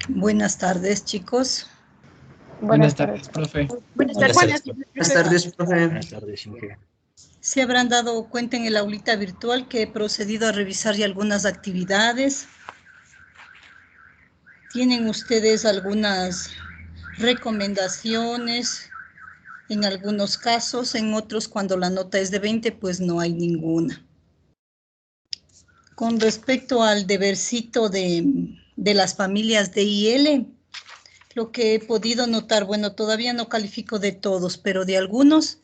Buenas tardes, chicos. Buenas tardes, profe. Buenas tardes, profe. Buenas tardes, Inge. Se habrán dado cuenta en el aulita virtual que he procedido a revisar ya algunas actividades. ¿Tienen ustedes algunas recomendaciones? En algunos casos, en otros cuando la nota es de 20, pues no hay ninguna. Con respecto al debercito de las familias D y L, lo que he podido notar, bueno, todavía no califico de todos, pero de algunos,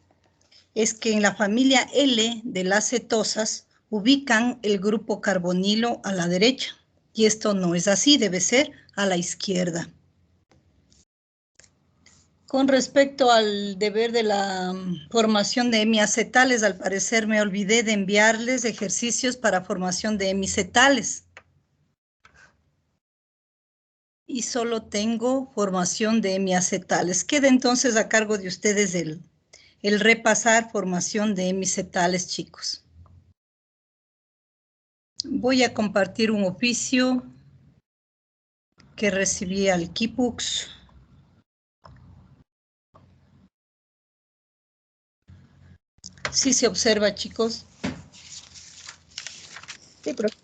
es que en la familia L de las cetosas ubican el grupo carbonilo a la derecha. Y esto no es así, debe ser a la izquierda. Con respecto al deber de la formación de hemiacetales, al parecer me olvidé de enviarles ejercicios para formación de hemicetales. Y solo tengo formación de hemiacetales. Queda entonces a cargo de ustedes el repasar formación de hemicetales, chicos. Voy a compartir un oficio que recibí al Kipux. ¿Sí se observa, chicos? Sí, profe.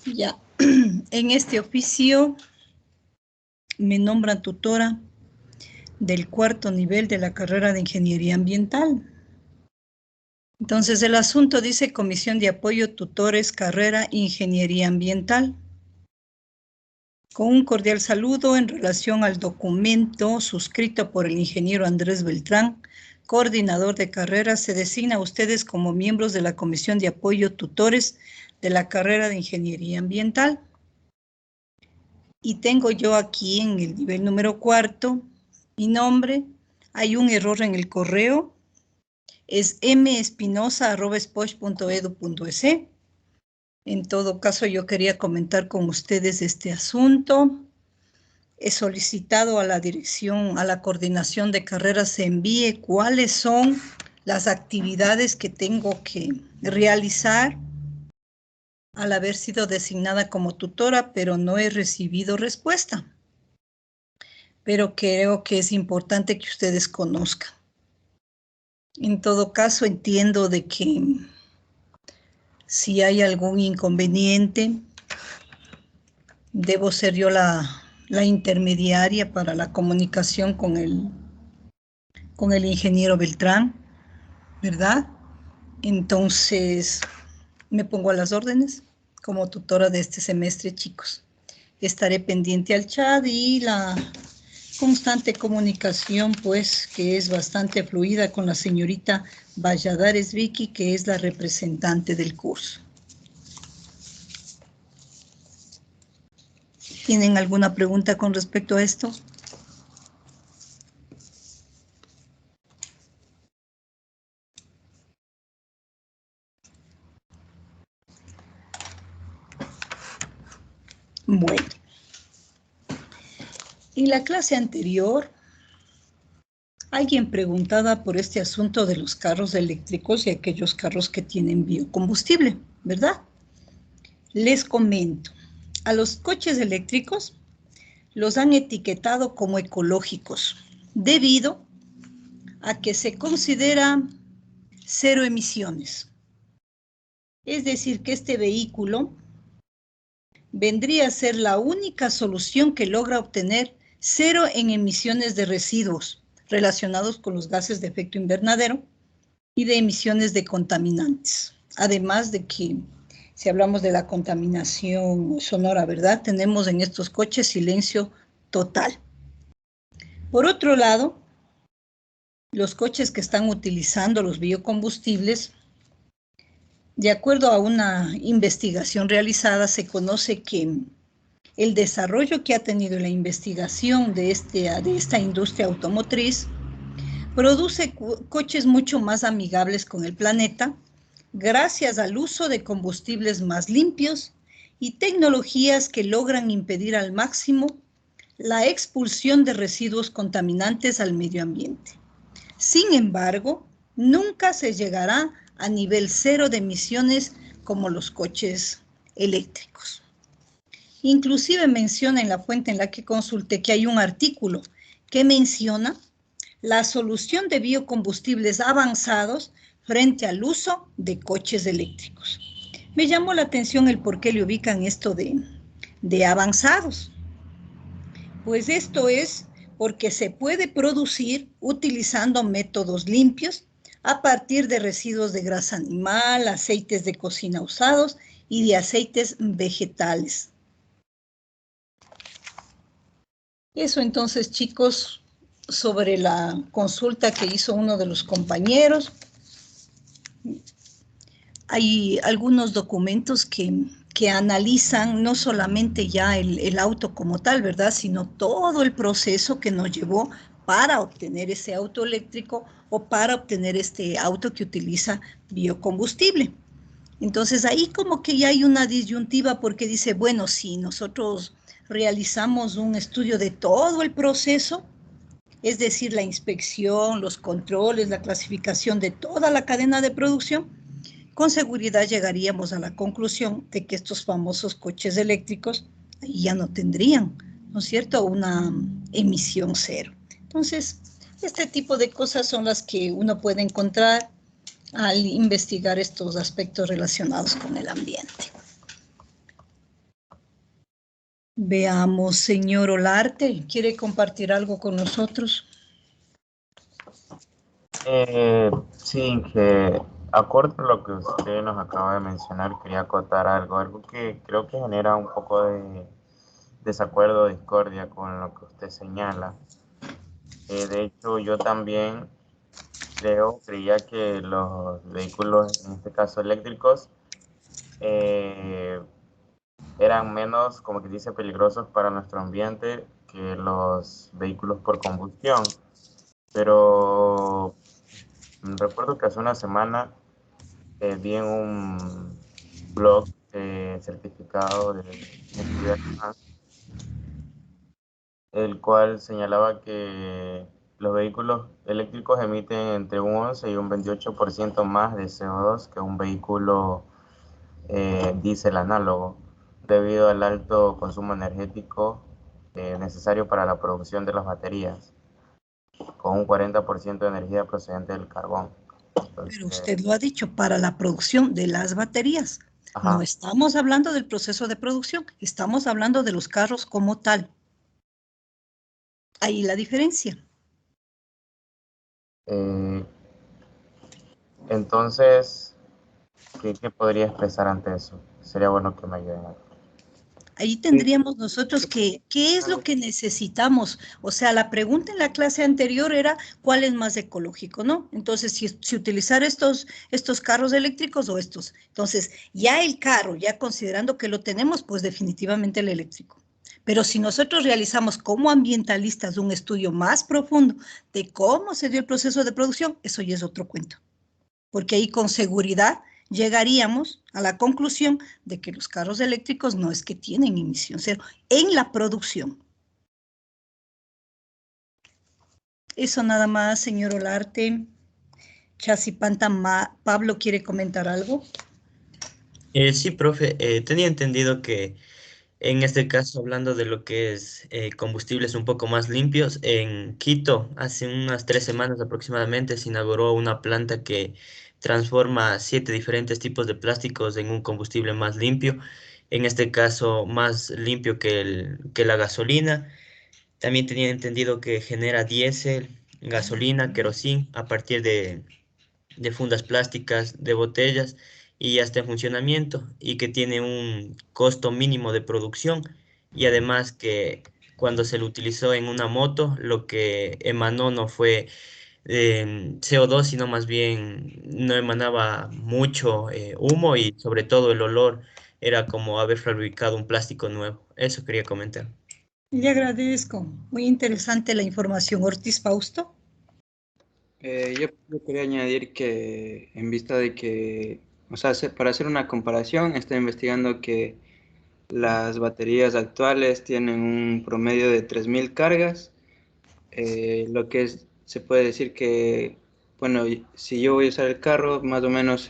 Ya. En este oficio me nombran tutora del cuarto nivel de la carrera de Ingeniería Ambiental. Entonces, el asunto dice Comisión de Apoyo Tutores Carrera Ingeniería Ambiental. Con un cordial saludo en relación al documento suscrito por el ingeniero Andrés Beltrán, coordinador de carrera, se designa a ustedes como miembros de la Comisión de Apoyo Tutores de la carrera de Ingeniería Ambiental. Y tengo yo aquí en el nivel número 4, mi nombre, hay un error en el correo, es mespinoza@spoch.edu.es. En todo caso, yo quería comentar con ustedes este asunto. He solicitado a la dirección, a la coordinación de carreras, se envíe cuáles son las actividades que tengo que realizar al haber sido designada como tutora, pero no he recibido respuesta. Pero creo que es importante que ustedes conozcan. En todo caso, entiendo de que si hay algún inconveniente, debo ser yo la intermediaria para la comunicación con el ingeniero Beltrán, ¿verdad? Entonces, me pongo a las órdenes como tutora de este semestre, chicos. Estaré pendiente al chat y la constante comunicación, pues, que es bastante fluida con la señorita Valladares Vicky, que es la representante del curso. ¿Tienen alguna pregunta con respecto a esto? Bueno. En la clase anterior, alguien preguntaba por este asunto de los carros eléctricos y aquellos carros que tienen biocombustible, ¿verdad? Les comento, a los coches eléctricos los han etiquetado como ecológicos, debido a que se considera cero emisiones. Es decir, que este vehículo vendría a ser la única solución que logra obtener cero en emisiones de residuos relacionados con los gases de efecto invernadero y de emisiones de contaminantes. Además de que, si hablamos de la contaminación sonora, ¿verdad? Tenemos en estos coches silencio total. Por otro lado, los coches que están utilizando los biocombustibles, de acuerdo a una investigación realizada, se conoce que el desarrollo que ha tenido la investigación de esta industria automotriz produce coches mucho más amigables con el planeta, gracias al uso de combustibles más limpios y tecnologías que logran impedir al máximo la expulsión de residuos contaminantes al medio ambiente. Sin embargo, nunca se llegará a nivel cero de emisiones como los coches eléctricos. Inclusive menciona en la fuente en la que consulté que hay un artículo que menciona la solución de biocombustibles avanzados frente al uso de coches eléctricos. Me llamó la atención el por qué le ubican esto de avanzados. Pues esto es porque se puede producir utilizando métodos limpios a partir de residuos de grasa animal, aceites de cocina usados y de aceites vegetales. Eso entonces, chicos, sobre la consulta que hizo uno de los compañeros. Hay algunos documentos que analizan no solamente ya el auto como tal, ¿verdad? Sino todo el proceso que nos llevó para obtener ese auto eléctrico o para obtener este auto que utiliza biocombustible. Entonces ahí como que ya hay una disyuntiva porque dice, bueno, si nosotros realizamos un estudio de todo el proceso, es decir, la inspección, los controles, la clasificación de toda la cadena de producción, con seguridad llegaríamos a la conclusión de que estos famosos coches eléctricos ya no tendrían, ¿no es cierto?, una emisión cero. Entonces, este tipo de cosas son las que uno puede encontrar al investigar estos aspectos relacionados con el ambiente. Veamos, señor Olarte, ¿quiere compartir algo con nosotros? Sí, que acorde a lo que usted nos acaba de mencionar, quería acotar algo que creo que genera un poco de desacuerdo, discordia con lo que usted señala. De hecho, yo también creía que los vehículos, en este caso eléctricos, eran menos, como que dice, peligrosos para nuestro ambiente que los vehículos por combustión. Pero recuerdo que hace una semana vi en un blog certificado de el cual señalaba que los vehículos eléctricos emiten entre un 11 y un 28% más de CO2 que un vehículo diésel análogo, debido al alto consumo energético necesario para la producción de las baterías, con un 40% de energía procedente del carbón. Entonces, pero usted lo ha dicho, para la producción de las baterías. Ajá. No estamos hablando del proceso de producción, estamos hablando de los carros como tal. Ahí la diferencia. Entonces, ¿qué podría expresar ante eso? Sería bueno que me ayuden. Ahí tendríamos nosotros que, ¿qué es lo que necesitamos? O sea, la pregunta en la clase anterior era, ¿cuál es más ecológico, no? Entonces, si utilizar estos carros eléctricos o estos. Entonces, ya el carro, ya considerando que lo tenemos, pues definitivamente el eléctrico. Pero si nosotros realizamos como ambientalistas un estudio más profundo de cómo se dio el proceso de producción, eso ya es otro cuento. Porque ahí con seguridad llegaríamos a la conclusión de que los carros eléctricos no es que tienen emisión cero en la producción. Eso nada más, señor Olarte. Chasipanta, ¿Pablo quiere comentar algo? Sí, profe, tenía entendido que en este caso, hablando de lo que es combustibles un poco más limpios, en Quito, hace unas 3 semanas aproximadamente, se inauguró una planta que transforma 7 diferentes tipos de plásticos en un combustible más limpio, en este caso más limpio que la gasolina. También tenía entendido que genera diésel, gasolina, querosín a partir de fundas plásticas, de botellas y ya está en funcionamiento y que tiene un costo mínimo de producción y además que cuando se lo utilizó en una moto lo que emanó no fue CO2 sino más bien no emanaba mucho humo y sobre todo el olor era como haber fabricado un plástico nuevo. Eso quería comentar. Le agradezco. Muy interesante la información. Ortiz Fausto. Yo quería añadir que en vista de que, o sea, para hacer una comparación, estoy investigando que las baterías actuales tienen un promedio de 3000 cargas, lo que se puede decir que, bueno, si yo voy a usar el carro, más o menos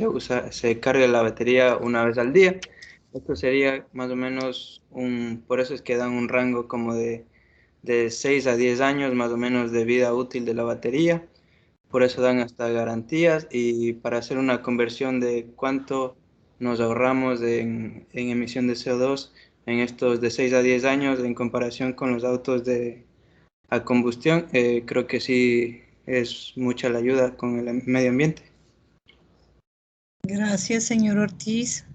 se carga la batería una vez al día. Esto sería más o menos por eso es que dan un rango como de 6 a 10 años más o menos de vida útil de la batería. Por eso dan hasta garantías y para hacer una conversión de cuánto nos ahorramos en emisión de CO2 en estos de 6 a 10 años en comparación con los autos a combustión, creo que sí es mucha la ayuda con el medio ambiente. Gracias, señor Ortiz.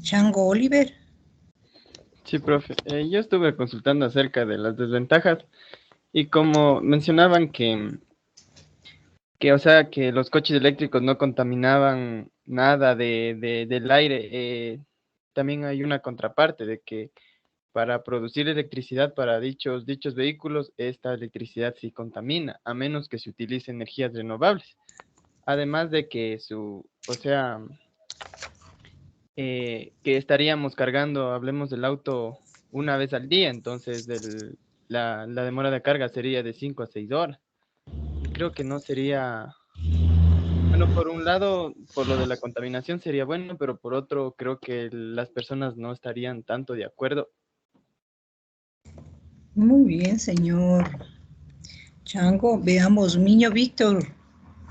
Chango Oliver. Sí, profe. Yo estuve consultando acerca de las desventajas y como mencionaban o sea, que los coches eléctricos no contaminaban nada del aire, también hay una contraparte de que para producir electricidad para dichos vehículos, esta electricidad sí contamina, a menos que se utilice energías renovables. Además de que o sea, que estaríamos cargando, hablemos del auto una vez al día, entonces la demora de carga sería de 5 a 6 horas. Y creo que no sería, bueno, por un lado, por lo de la contaminación sería bueno, pero por otro, creo que las personas no estarían tanto de acuerdo. Muy bien, señor Chango. Veamos, niño Víctor,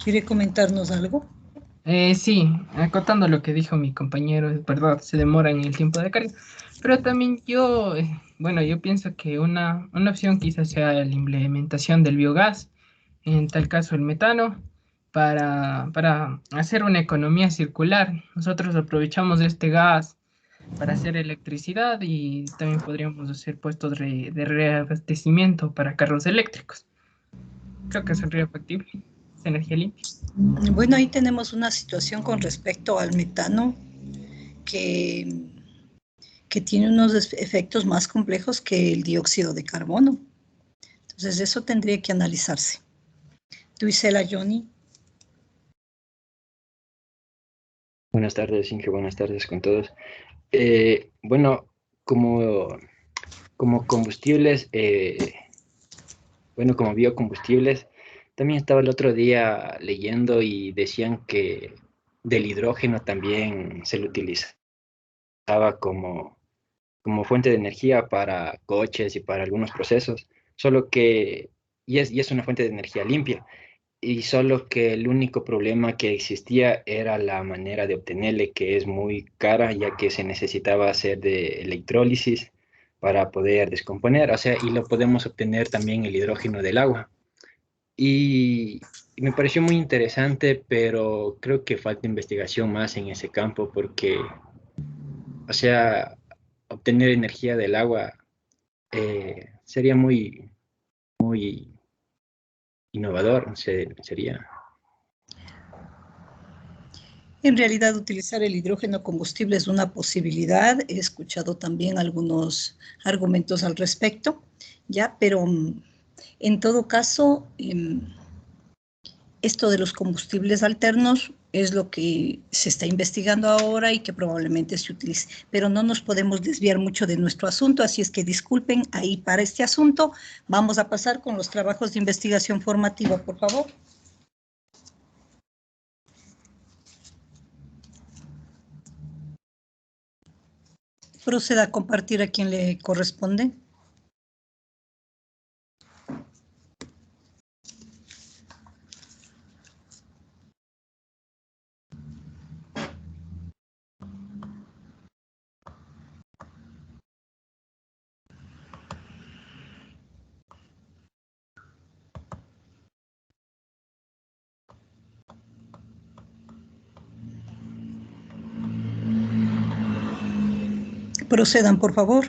¿quiere comentarnos algo? Sí, acotando lo que dijo mi compañero, es verdad, se demora en el tiempo de carga, pero también yo, bueno, yo pienso que una opción quizás sea la implementación del biogás, en tal caso el metano, para hacer una economía circular. Nosotros aprovechamos este gas para hacer electricidad y también podríamos hacer puestos de reabastecimiento para carros eléctricos. Creo que sería factible, es energía limpia. Bueno, ahí tenemos una situación con respecto al metano que tiene unos efectos más complejos que el dióxido de carbono. Entonces, eso tendría que analizarse. Duisela, Johnny. Buenas tardes, Inge, buenas tardes con todos. Bueno, como combustibles, como biocombustibles, también estaba el otro día leyendo y decían que del hidrógeno también se lo utilizaba como fuente de energía para coches y para algunos procesos, solo que, y es una fuente de energía limpia, y solo que el único problema que existía era la manera de obtenerle, que es muy cara, ya que se necesitaba hacer de electrólisis para poder descomponer, o sea, y lo podemos obtener también el hidrógeno del agua. Y me pareció muy interesante, pero creo que falta investigación más en ese campo porque, o sea, obtener energía del agua sería muy innovador, sería. En realidad, utilizar el hidrógeno combustible es una posibilidad. He escuchado también algunos argumentos al respecto, ¿ya? Pero en todo caso, esto de los combustibles alternos es lo que se está investigando ahora y que probablemente se utilice. Pero no nos podemos desviar mucho de nuestro asunto, así es que disculpen ahí para este asunto. Vamos a pasar con los trabajos de investigación formativa, por favor. Proceda a compartir a quien le corresponde. Procedan, por favor.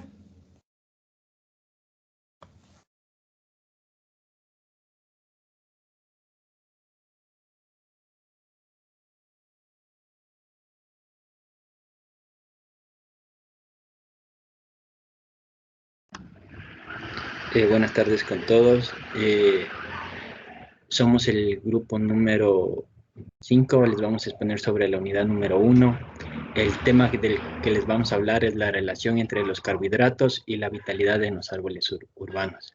Buenas tardes con todos. Somos el grupo número 5. Les vamos a exponer sobre la unidad número 1. El tema del que les vamos a hablar es la relación entre los carbohidratos y la vitalidad en los árboles urbanos.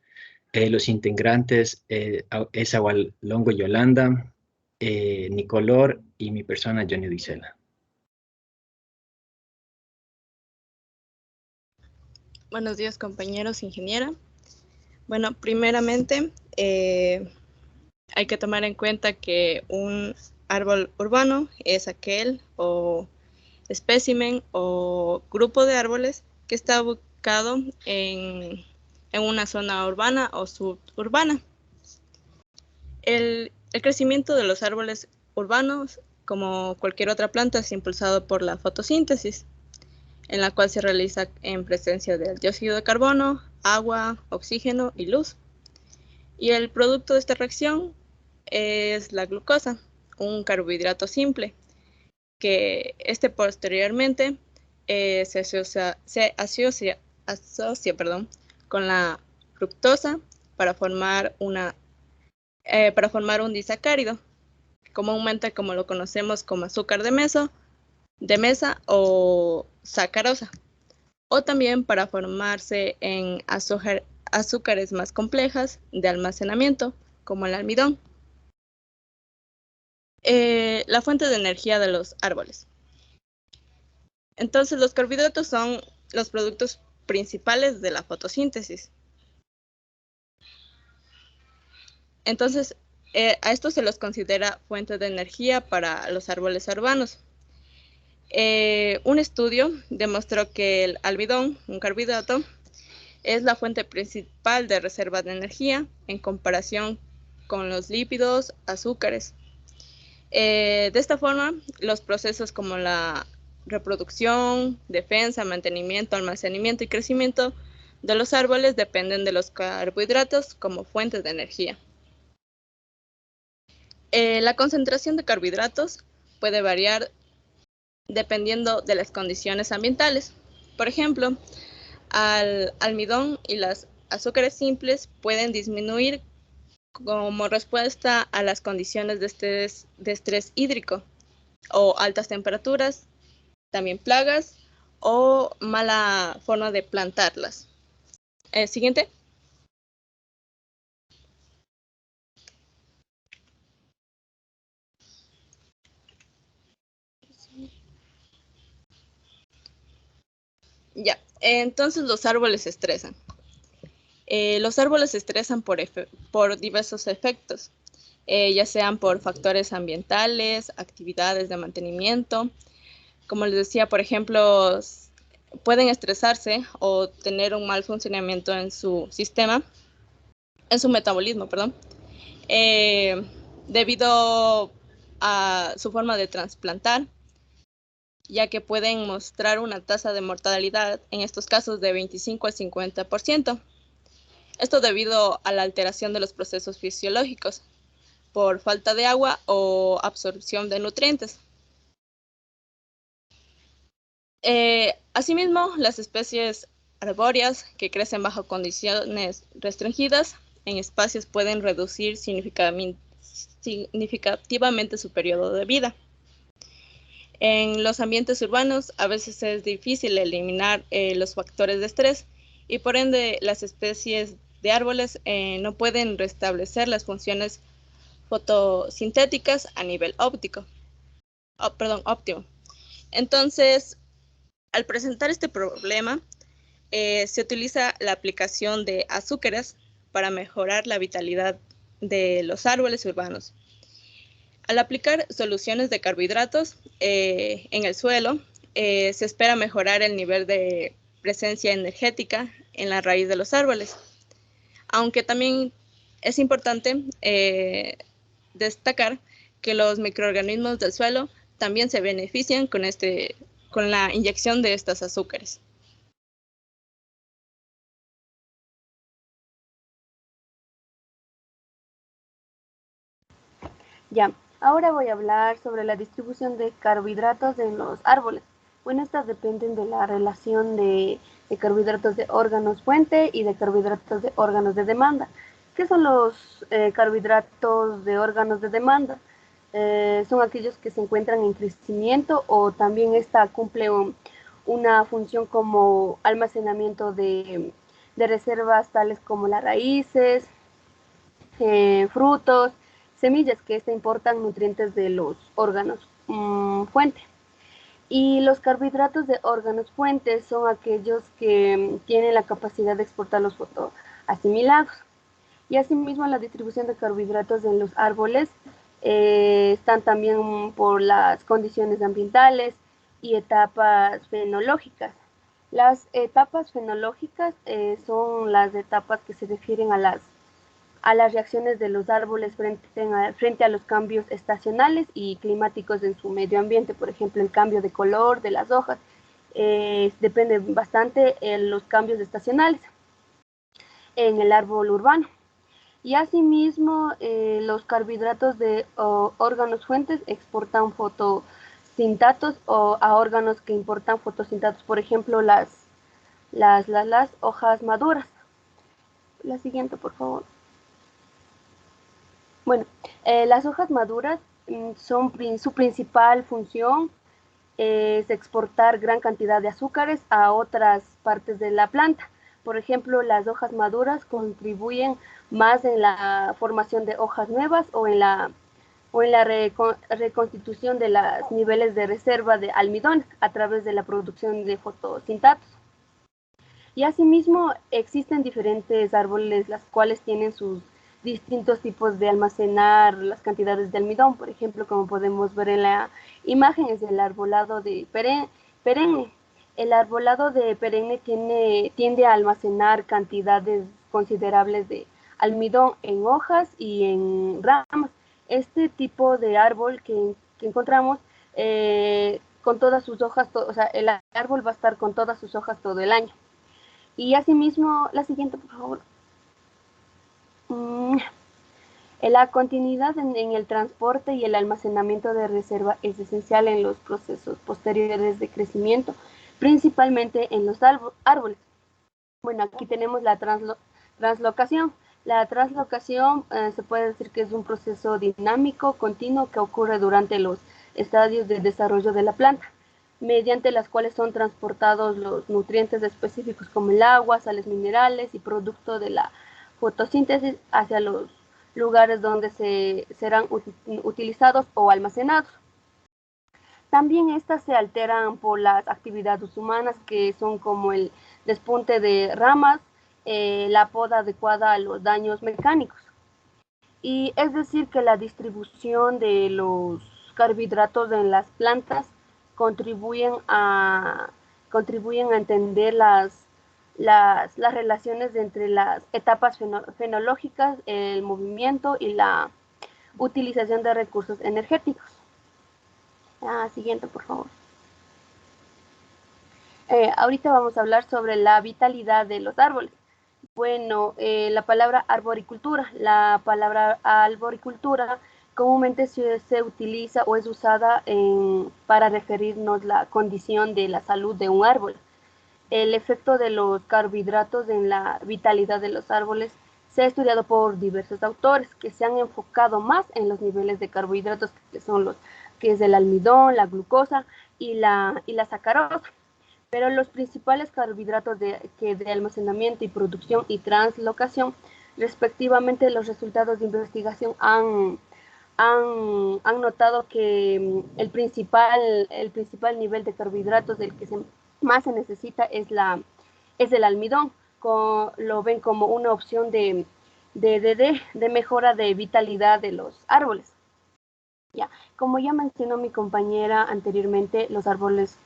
Los integrantes es Agualongo Yolanda, Nicolor y mi persona, Johnny Duisela. Buenos días, compañeros, ingeniera. Bueno, primeramente hay que tomar en cuenta que un árbol urbano es aquel o espécimen o grupo de árboles que está ubicado en una zona urbana o suburbana. El crecimiento de los árboles urbanos, como cualquier otra planta, es impulsado por la fotosíntesis, en la cual se realiza en presencia del dióxido de carbono, agua, oxígeno y luz. Y el producto de esta reacción es la glucosa, un carbohidrato simple, que posteriormente se asocia con la fructosa para formar un disacárido, comúnmente como lo conocemos como azúcar de mesa o sacarosa, o también para formarse en azúcares más complejas de almacenamiento, como el almidón. La fuente de energía de los árboles. Entonces, los carbohidratos son los productos principales de la fotosíntesis. Entonces, a esto se los considera fuente de energía para los árboles urbanos. Un estudio demostró que el almidón, un carbohidrato, es la fuente principal de reserva de energía en comparación con los lípidos, azúcares. De esta forma, los procesos como la reproducción, defensa, mantenimiento, almacenamiento y crecimiento de los árboles dependen de los carbohidratos como fuentes de energía. La concentración de carbohidratos puede variar dependiendo de las condiciones ambientales. Por ejemplo, al almidón y los azúcares simples pueden disminuir como respuesta a las condiciones de estrés hídrico o altas temperaturas, también plagas o mala forma de plantarlas. Siguiente. Ya, entonces los árboles se estresan. Los árboles se estresan por diversos efectos, ya sean por factores ambientales, actividades de mantenimiento. Como les decía, por ejemplo, pueden estresarse o tener un mal funcionamiento en su sistema, en su metabolismo, perdón, debido a su forma de trasplantar, ya que pueden mostrar una tasa de mortalidad en estos casos de 25 al 50%. Esto debido a la alteración de los procesos fisiológicos por falta de agua o absorción de nutrientes. Asimismo, las especies arbóreas que crecen bajo condiciones restringidas en espacios pueden reducir significativamente su periodo de vida. En los ambientes urbanos a veces es difícil eliminar los factores de estrés y por ende las especies de árboles no pueden restablecer las funciones fotosintéticas a nivel óptimo. Entonces, al presentar este problema, se utiliza la aplicación de azúcares para mejorar la vitalidad de los árboles urbanos. Al aplicar soluciones de carbohidratos en el suelo, se espera mejorar el nivel de presencia energética en la raíz de los árboles. Aunque también es importante destacar que los microorganismos del suelo también se benefician con la inyección de estos azúcares. Ya, ahora voy a hablar sobre la distribución de carbohidratos en los árboles. Bueno, estas dependen de la relación de carbohidratos de órganos fuente y de carbohidratos de órganos de demanda. ¿Qué son los carbohidratos de órganos de demanda? Son aquellos que se encuentran en crecimiento o también esta cumple una función como almacenamiento de reservas tales como las raíces, frutos, semillas que importan nutrientes de los órganos fuente. Y los carbohidratos de órganos fuentes son aquellos que tienen la capacidad de exportar los fotoasimilados. Y asimismo la distribución de carbohidratos en los árboles están también por las condiciones ambientales y etapas fenológicas. Las etapas fenológicas son las etapas que se refieren a las reacciones de los árboles frente a los cambios estacionales y climáticos en su medio ambiente. Por ejemplo, el cambio de color de las hojas depende bastante de los cambios estacionales en el árbol urbano. Y asimismo, los carbohidratos de órganos fuentes exportan fotosintatos a órganos que importan fotosintatos, por ejemplo, las hojas maduras. La siguiente, por favor. Bueno, las hojas maduras su principal función es exportar gran cantidad de azúcares a otras partes de la planta. Por ejemplo, las hojas maduras contribuyen más en la formación de hojas nuevas o en la reconstitución de los niveles de reserva de almidón a través de la producción de fotosintatos. Y asimismo existen diferentes árboles los cuales tienen sus distintos tipos de almacenar las cantidades de almidón. Por ejemplo, como podemos ver en la imagen, es el arbolado de perenne. El arbolado de perenne tiende a almacenar cantidades considerables de almidón en hojas y en ramas. Este tipo de árbol que encontramos con todas sus hojas, o sea, el árbol va a estar con todas sus hojas todo el año. Y asimismo, la siguiente, por favor. La continuidad en el transporte y el almacenamiento de reserva es esencial en los procesos posteriores de crecimiento, principalmente en los árboles. Bueno, aquí tenemos la translocación. La translocación se puede decir que es un proceso dinámico, continuo, que ocurre durante los estadios de desarrollo de la planta, mediante las cuales son transportados los nutrientes específicos como el agua, sales minerales y producto de la fotosíntesis hacia los lugares donde serán utilizados o almacenados. También estas se alteran por las actividades humanas, que son como el despunte de ramas, la poda adecuada a los daños mecánicos. Y es decir que la distribución de los carbohidratos en las plantas contribuyen a entender las relaciones entre las etapas fenológicas, el movimiento y la utilización de recursos energéticos. Siguiente, por favor. Ahorita vamos a hablar sobre la vitalidad de los árboles. Bueno, la palabra arboricultura. La palabra arboricultura comúnmente se utiliza o es usada para referirnos a la condición de la salud de un árbol. El efecto de los carbohidratos en la vitalidad de los árboles se ha estudiado por diversos autores que se han enfocado más en los niveles de carbohidratos que es el almidón, la glucosa y la sacarosa. Pero los principales carbohidratos de almacenamiento y producción y translocación, respectivamente, los resultados de investigación han notado que el principal nivel de carbohidratos del que más se necesita es el almidón. Lo ven como una opción de mejora de vitalidad de los árboles. Ya, como ya mencionó mi compañera anteriormente, los árboles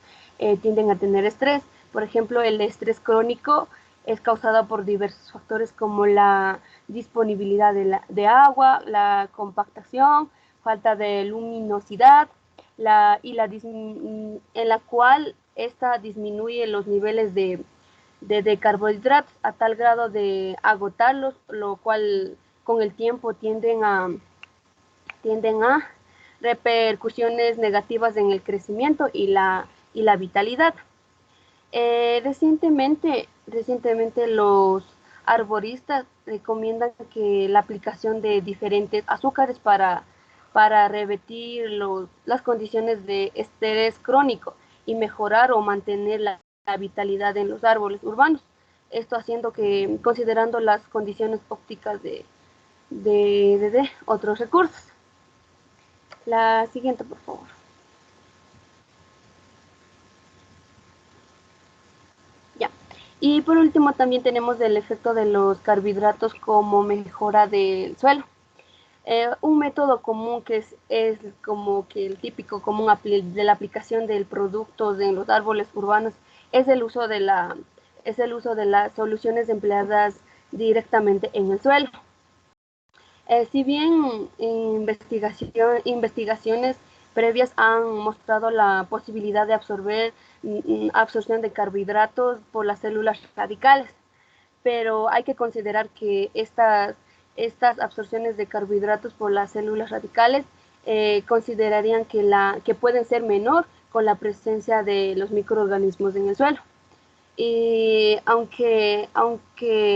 tienden a tener estrés. Por ejemplo, el estrés crónico es causado por diversos factores como la disponibilidad de agua, la compactación, falta de luminosidad, en la cual esta disminuye los niveles de carbohidratos a tal grado de agotarlos, lo cual con el tiempo tienden a repercusiones negativas en el crecimiento y la vitalidad. Recientemente los arboristas recomiendan que la aplicación de diferentes azúcares para revertir las condiciones de estrés crónico y mejorar o mantener la vitalidad en los árboles urbanos. Esto haciendo que, considerando las condiciones ópticas de otros recursos. La siguiente, por favor. Y por último también tenemos el efecto de los carbohidratos como mejora del suelo. Un método común que es como que el típico común de la aplicación del producto en los árboles urbanos es el uso de las soluciones empleadas directamente en el suelo. Si bien investigaciones previas han mostrado la posibilidad de absorción de carbohidratos por las células radicales, pero hay que considerar que estas absorciones de carbohidratos por las células radicales considerarían que pueden ser menor con la presencia de los microorganismos en el suelo. Y aunque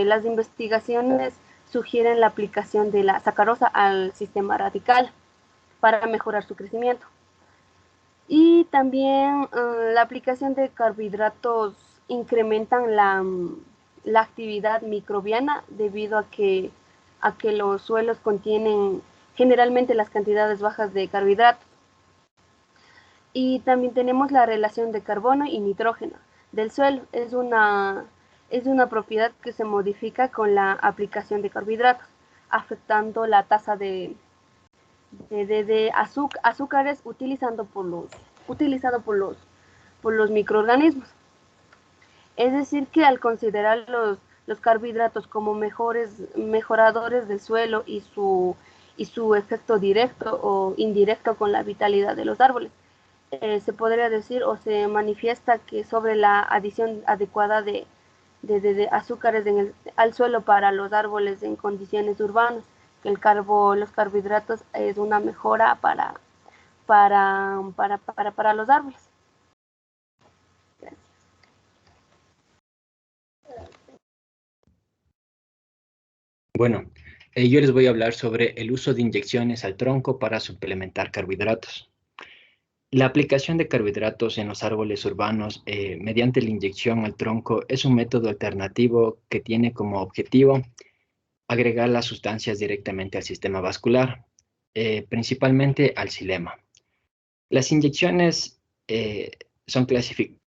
las investigaciones sugieren la aplicación de la sacarosa al sistema radical para mejorar su crecimiento. Y también la aplicación de carbohidratos incrementan la actividad microbiana debido a que los suelos contienen generalmente las cantidades bajas de carbohidratos. Y también tenemos la relación de carbono y nitrógeno del suelo. Es una propiedad que se modifica con la aplicación de carbohidratos, afectando la tasa de azúcares utilizado por los microorganismos. Es decir, que al considerar los carbohidratos como mejoradores del suelo y su efecto directo o indirecto con la vitalidad de los árboles, se podría decir o se manifiesta que sobre la adición adecuada de azúcares al suelo para los árboles en condiciones urbanas, que los carbohidratos es una mejora para los árboles. Gracias. Bueno, yo les voy a hablar sobre el uso de inyecciones al tronco para suplementar carbohidratos. La aplicación de carbohidratos en los árboles urbanos mediante la inyección al tronco es un método alternativo que tiene como objetivo agregar las sustancias directamente al sistema vascular, principalmente al xilema. Las inyecciones son clasificadas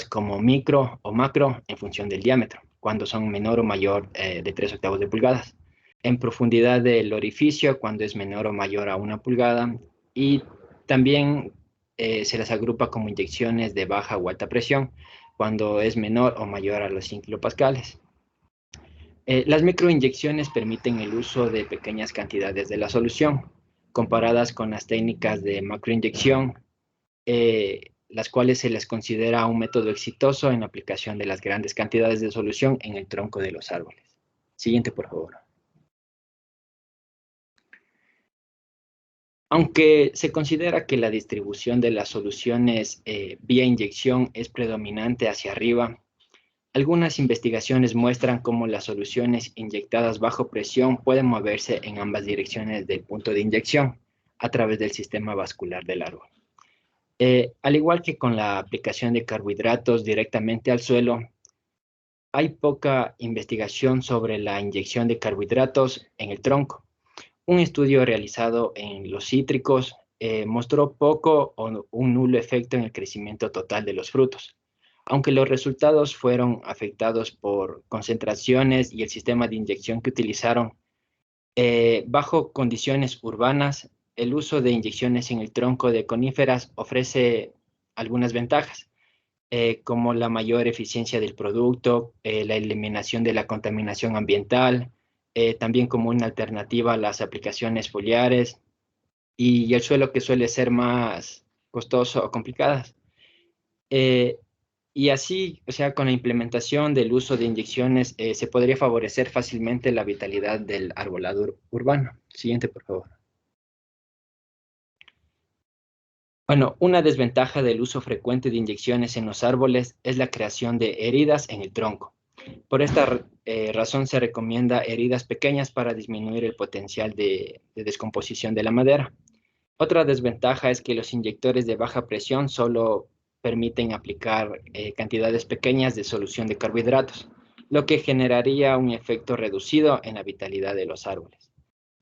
como micro o macro en función del diámetro, cuando son menor o mayor de 3/8 de pulgadas, en profundidad del orificio cuando es menor o mayor a 1 pulgada, y también se las agrupa como inyecciones de baja o alta presión cuando es menor o mayor a los 100 kilopascales. Las microinyecciones permiten el uso de pequeñas cantidades de la solución, comparadas con las técnicas de macroinyección, las cuales se les considera un método exitoso en la aplicación de las grandes cantidades de solución en el tronco de los árboles. Siguiente, por favor. Aunque se considera que la distribución de las soluciones vía inyección es predominante hacia arriba, algunas investigaciones muestran cómo las soluciones inyectadas bajo presión pueden moverse en ambas direcciones del punto de inyección a través del sistema vascular del árbol. Al igual que con la aplicación de carbohidratos directamente al suelo, hay poca investigación sobre la inyección de carbohidratos en el tronco. Un estudio realizado en los cítricos mostró poco o un nulo efecto en el crecimiento total de los frutos, aunque los resultados fueron afectados por concentraciones y el sistema de inyección que utilizaron. Bajo condiciones urbanas, el uso de inyecciones en el tronco de coníferas ofrece algunas ventajas, como la mayor eficiencia del producto, la eliminación de la contaminación ambiental, también como una alternativa a las aplicaciones foliares y el suelo que suele ser más costoso o complicadas. Y así, o sea, con la implementación del uso de inyecciones se podría favorecer fácilmente la vitalidad del arbolado urbano. Siguiente, por favor. Bueno, una desventaja del uso frecuente de inyecciones en los árboles es la creación de heridas en el tronco. Por esta razón se recomienda heridas pequeñas para disminuir el potencial de descomposición de la madera. Otra desventaja es que los inyectores de baja presión solo permiten aplicar cantidades pequeñas de solución de carbohidratos, lo que generaría un efecto reducido en la vitalidad de los árboles.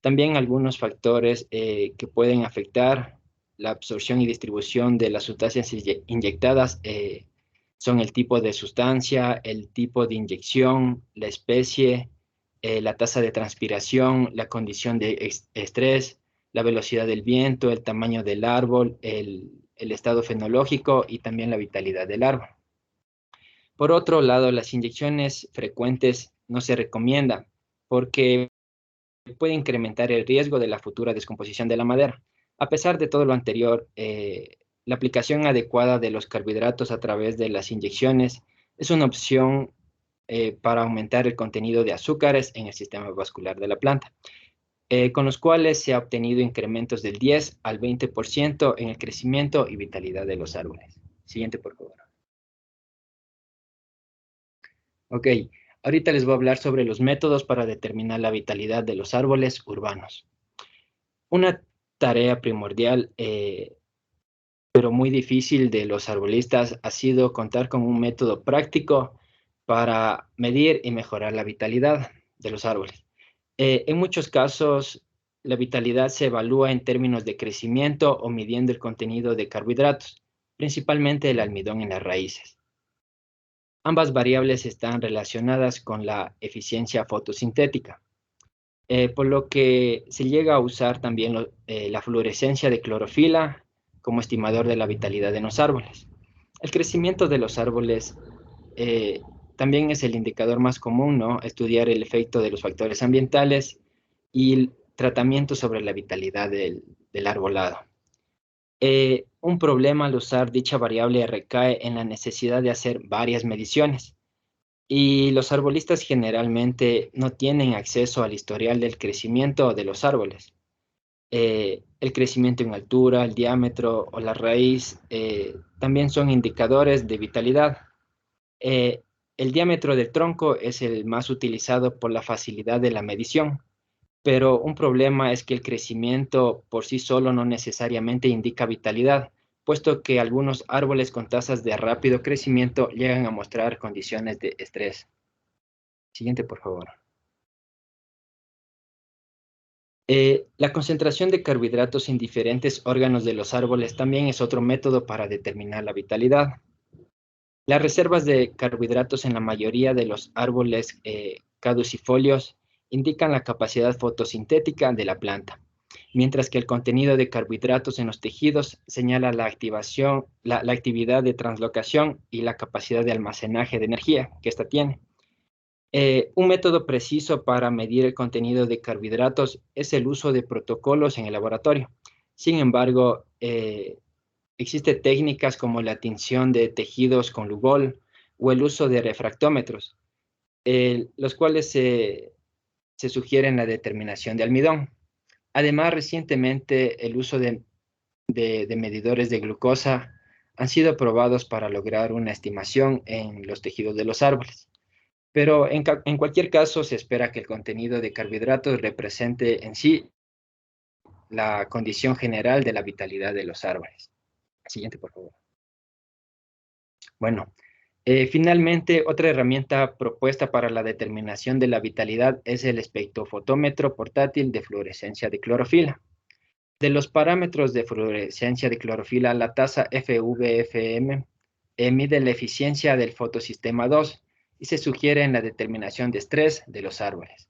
También algunos factores que pueden afectar la absorción y distribución de las sustancias inyectadas Son el tipo de sustancia, el tipo de inyección, la especie, la tasa de transpiración, la condición de estrés, la velocidad del viento, el tamaño del árbol, el estado fenológico y también la vitalidad del árbol. Por otro lado, las inyecciones frecuentes no se recomiendan porque puede incrementar el riesgo de la futura descomposición de la madera. A pesar de todo lo anterior, la aplicación adecuada de los carbohidratos a través de las inyecciones es una opción para aumentar el contenido de azúcares en el sistema vascular de la planta, con los cuales se ha obtenido incrementos del 10 al 20% en el crecimiento y vitalidad de los árboles. Siguiente, por favor. Ok, ahorita les voy a hablar sobre los métodos para determinar la vitalidad de los árboles urbanos. Una tarea primordial, pero muy difícil de los arbolistas ha sido contar con un método práctico para medir y mejorar la vitalidad de los árboles. En muchos casos, la vitalidad se evalúa en términos de crecimiento o midiendo el contenido de carbohidratos, principalmente el almidón en las raíces. Ambas variables están relacionadas con la eficiencia fotosintética, por lo que se llega a usar también la fluorescencia de clorofila como estimador de la vitalidad de los árboles. El crecimiento de los árboles también es el indicador más común, ¿no? Estudiar el efecto de los factores ambientales y el tratamiento sobre la vitalidad del arbolado. Un problema al usar dicha variable recae en la necesidad de hacer varias mediciones. Y los arbolistas generalmente no tienen acceso al historial del crecimiento de los árboles. El crecimiento en altura, el diámetro o la raíz también son indicadores de vitalidad. El diámetro del tronco es el más utilizado por la facilidad de la medición, pero un problema es que el crecimiento por sí solo no necesariamente indica vitalidad, puesto que algunos árboles con tasas de rápido crecimiento llegan a mostrar condiciones de estrés. Siguiente, por favor. La concentración de carbohidratos en diferentes órganos de los árboles también es otro método para determinar la vitalidad. Las reservas de carbohidratos en la mayoría de los árboles caducifolios indican la capacidad fotosintética de la planta, mientras que el contenido de carbohidratos en los tejidos señala la activación, la actividad de translocación y la capacidad de almacenaje de energía que ésta tiene. Un método preciso para medir el contenido de carbohidratos es el uso de protocolos en el laboratorio. Sin embargo, existen técnicas como la tinción de tejidos con Lugol o el uso de refractómetros, los cuales se sugieren la determinación de almidón. Además, recientemente el uso de medidores de glucosa han sido probados para lograr una estimación en los tejidos de los árboles. Pero en cualquier caso, se espera que el contenido de carbohidratos represente en sí la condición general de la vitalidad de los árboles. Siguiente, por favor. Bueno, finalmente, otra herramienta propuesta para la determinación de la vitalidad es el espectrofotómetro portátil de fluorescencia de clorofila. De los parámetros de fluorescencia de clorofila, la tasa FV-FM mide la eficiencia del fotosistema 2 y se sugiere en la determinación de estrés de los árboles.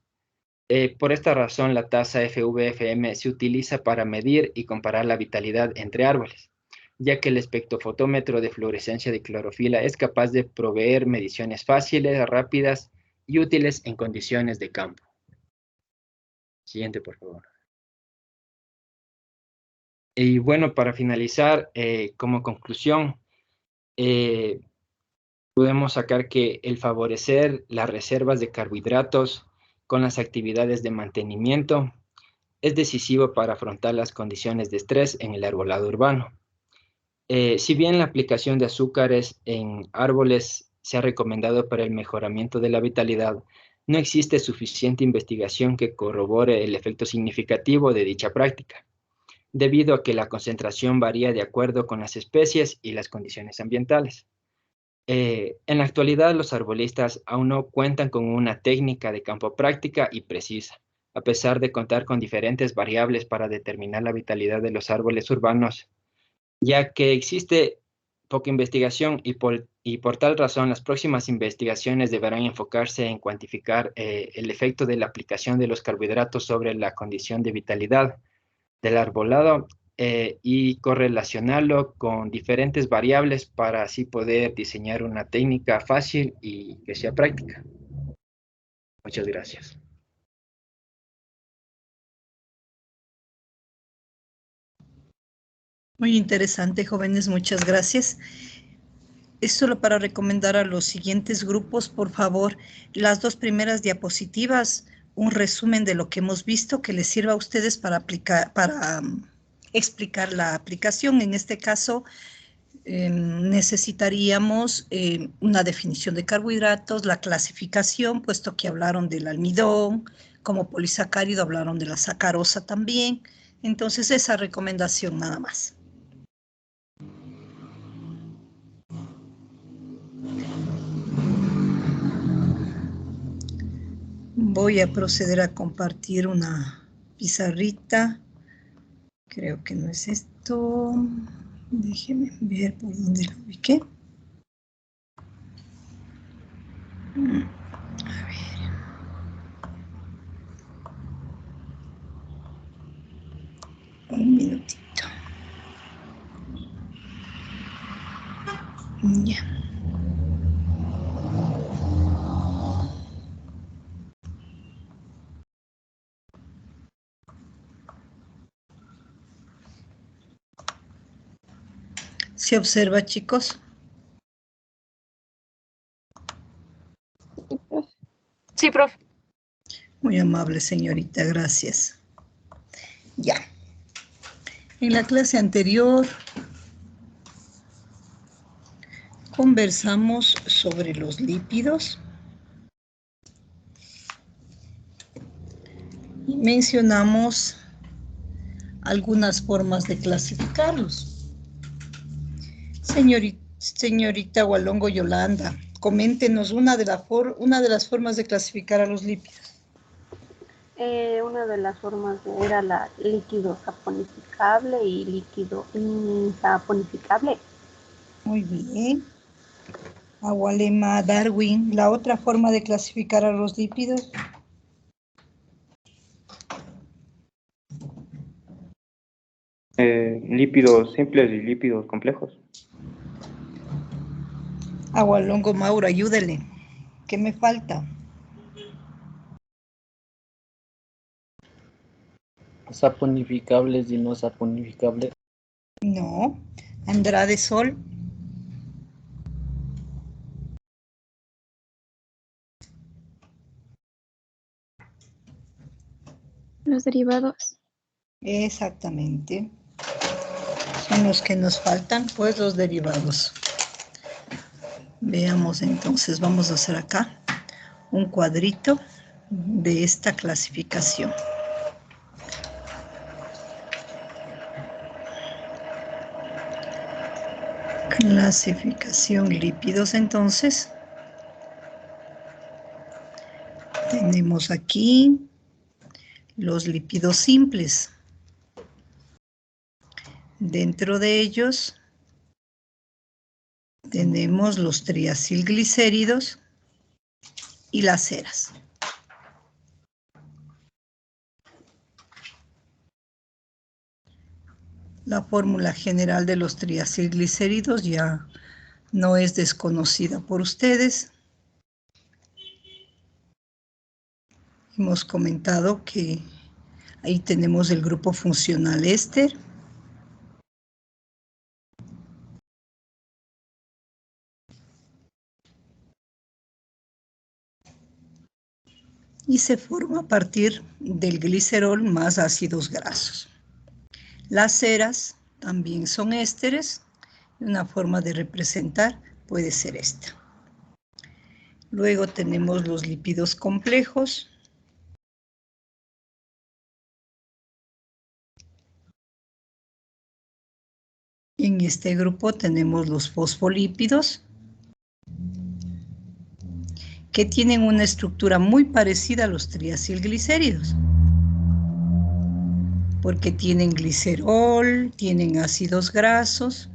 Por esta razón, la tasa FV-FM se utiliza para medir y comparar la vitalidad entre árboles, ya que el espectrofotómetro de fluorescencia de clorofila es capaz de proveer mediciones fáciles, rápidas y útiles en condiciones de campo. Siguiente, por favor. Y bueno, para finalizar, como conclusión, podemos sacar que el favorecer las reservas de carbohidratos con las actividades de mantenimiento es decisivo para afrontar las condiciones de estrés en el arbolado urbano. Si bien la aplicación de azúcares en árboles se ha recomendado para el mejoramiento de la vitalidad, no existe suficiente investigación que corrobore el efecto significativo de dicha práctica, debido a que la concentración varía de acuerdo con las especies y las condiciones ambientales. En la actualidad, los arbolistas aún no cuentan con una técnica de campo práctica y precisa, a pesar de contar con diferentes variables para determinar la vitalidad de los árboles urbanos, ya que existe poca investigación y por tal razón las próximas investigaciones deberán enfocarse en cuantificar el efecto de la aplicación de los carbohidratos sobre la condición de vitalidad del arbolado y correlacionarlo con diferentes variables para así poder diseñar una técnica fácil y que sea práctica. Muchas gracias. Muy interesante, jóvenes, muchas gracias. Es solo para recomendar a los siguientes grupos, por favor, las 2 primeras diapositivas, un resumen de lo que hemos visto que les sirva a ustedes para explicar la aplicación. En este caso, necesitaríamos una definición de carbohidratos, la clasificación, puesto que hablaron del almidón, como polisacárido hablaron de la sacarosa también. Entonces, esa recomendación nada más. Voy a proceder a compartir una pizarrita. Creo que no es esto. Déjenme ver por dónde lo ubiqué. A ver. Un minutito. Ya. ¿Se observa, chicos? Sí, profe. Muy amable, señorita, gracias. Ya. En la clase anterior conversamos sobre los lípidos y mencionamos algunas formas de clasificarlos. Señorita Hualongo Yolanda, coméntenos una de las formas de clasificar a los lípidos. Una de las formas era la líquido saponificable y líquido insaponificable. Muy bien. Agualema Darwin, la otra forma de clasificar a los lípidos. Lípidos simples y lípidos complejos. Agualongo Mauro, ayúdele. ¿Qué me falta? Saponificables y no saponificables. No. Andrade Sol. Los derivados. Exactamente. Son los que nos faltan, pues los derivados. Veamos entonces, vamos a hacer acá un cuadrito de esta clasificación. Clasificación lípidos, entonces. Tenemos aquí los lípidos simples. Dentro de ellos tenemos los triacilglicéridos y las ceras. La fórmula general de los triacilglicéridos ya no es desconocida por ustedes. Hemos comentado que ahí tenemos el grupo funcional éster. Y se forma a partir del glicerol más ácidos grasos. Las ceras también son ésteres. Una forma de representar puede ser esta. Luego tenemos los lípidos complejos. En este grupo tenemos los fosfolípidos, que tienen una estructura muy parecida a los triacilglicéridos, porque tienen glicerol, tienen ácidos grasos,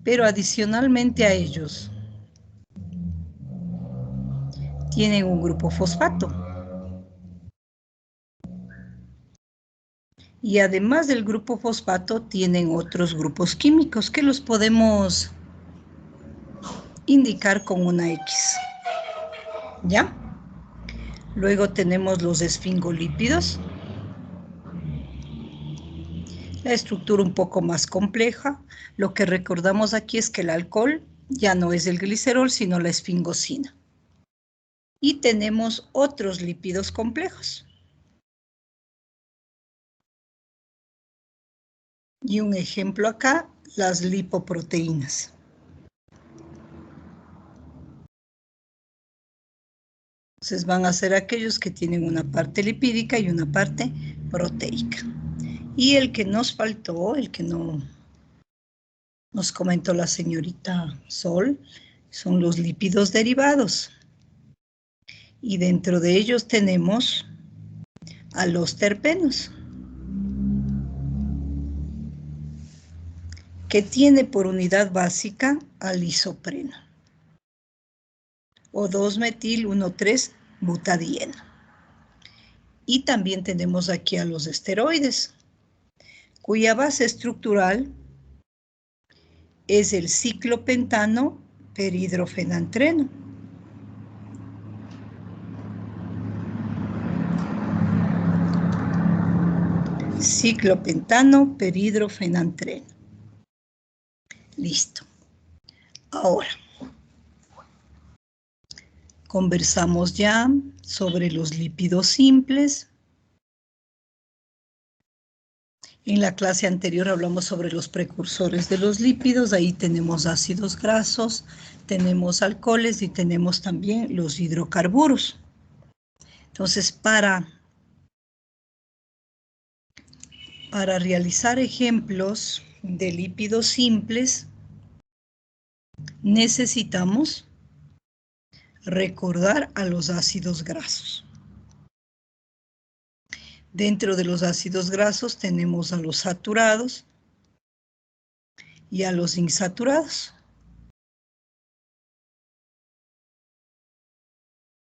Pero adicionalmente a ellos, tienen un grupo fosfato. Y además del grupo fosfato, tienen otros grupos químicos que los podemos indicar con una X. ¿Ya? Luego tenemos los esfingolípidos. La estructura un poco más compleja. Lo que recordamos aquí es que el alcohol ya no es el glicerol, sino la esfingosina. Y tenemos otros lípidos complejos. Y un ejemplo acá, las lipoproteínas. Entonces van a ser aquellos que tienen una parte lipídica y una parte proteica. Y el que nos faltó, el que no nos comentó la señorita Sol, son los lípidos derivados. Y dentro de ellos tenemos a los terpenos, que tiene por unidad básica al isopreno, o 2-metil-1,3-butadieno. Y también tenemos aquí a los esteroides, cuya base estructural es el ciclopentano peridrofenantreno. Ciclopentano peridrofenantreno. Listo. Ahora, conversamos ya sobre los lípidos simples. En la clase anterior hablamos sobre los precursores de los lípidos. Ahí tenemos ácidos grasos, tenemos alcoholes y tenemos también los hidrocarburos. Entonces, para realizar ejemplos de lípidos simples, necesitamos recordar a los ácidos grasos. Dentro de los ácidos grasos tenemos a los saturados y a los insaturados.